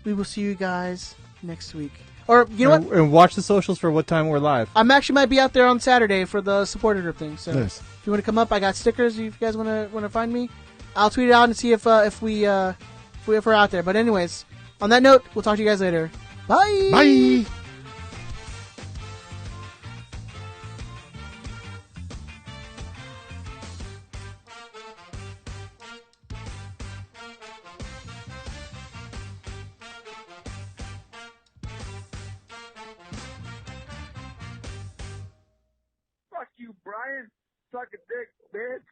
we will see you guys next week. Or, you know what? And watch the socials for what time we're live. I'm actually might be out there on Saturday for the supporter group thing. So Nice. if you want to come up, I got stickers. If you guys want to find me, I'll tweet it out and see if we're out there. But anyways, on that note, we'll talk to you guys later. Bye. Bye! Fuck you, Brian. Suck a dick, bitch.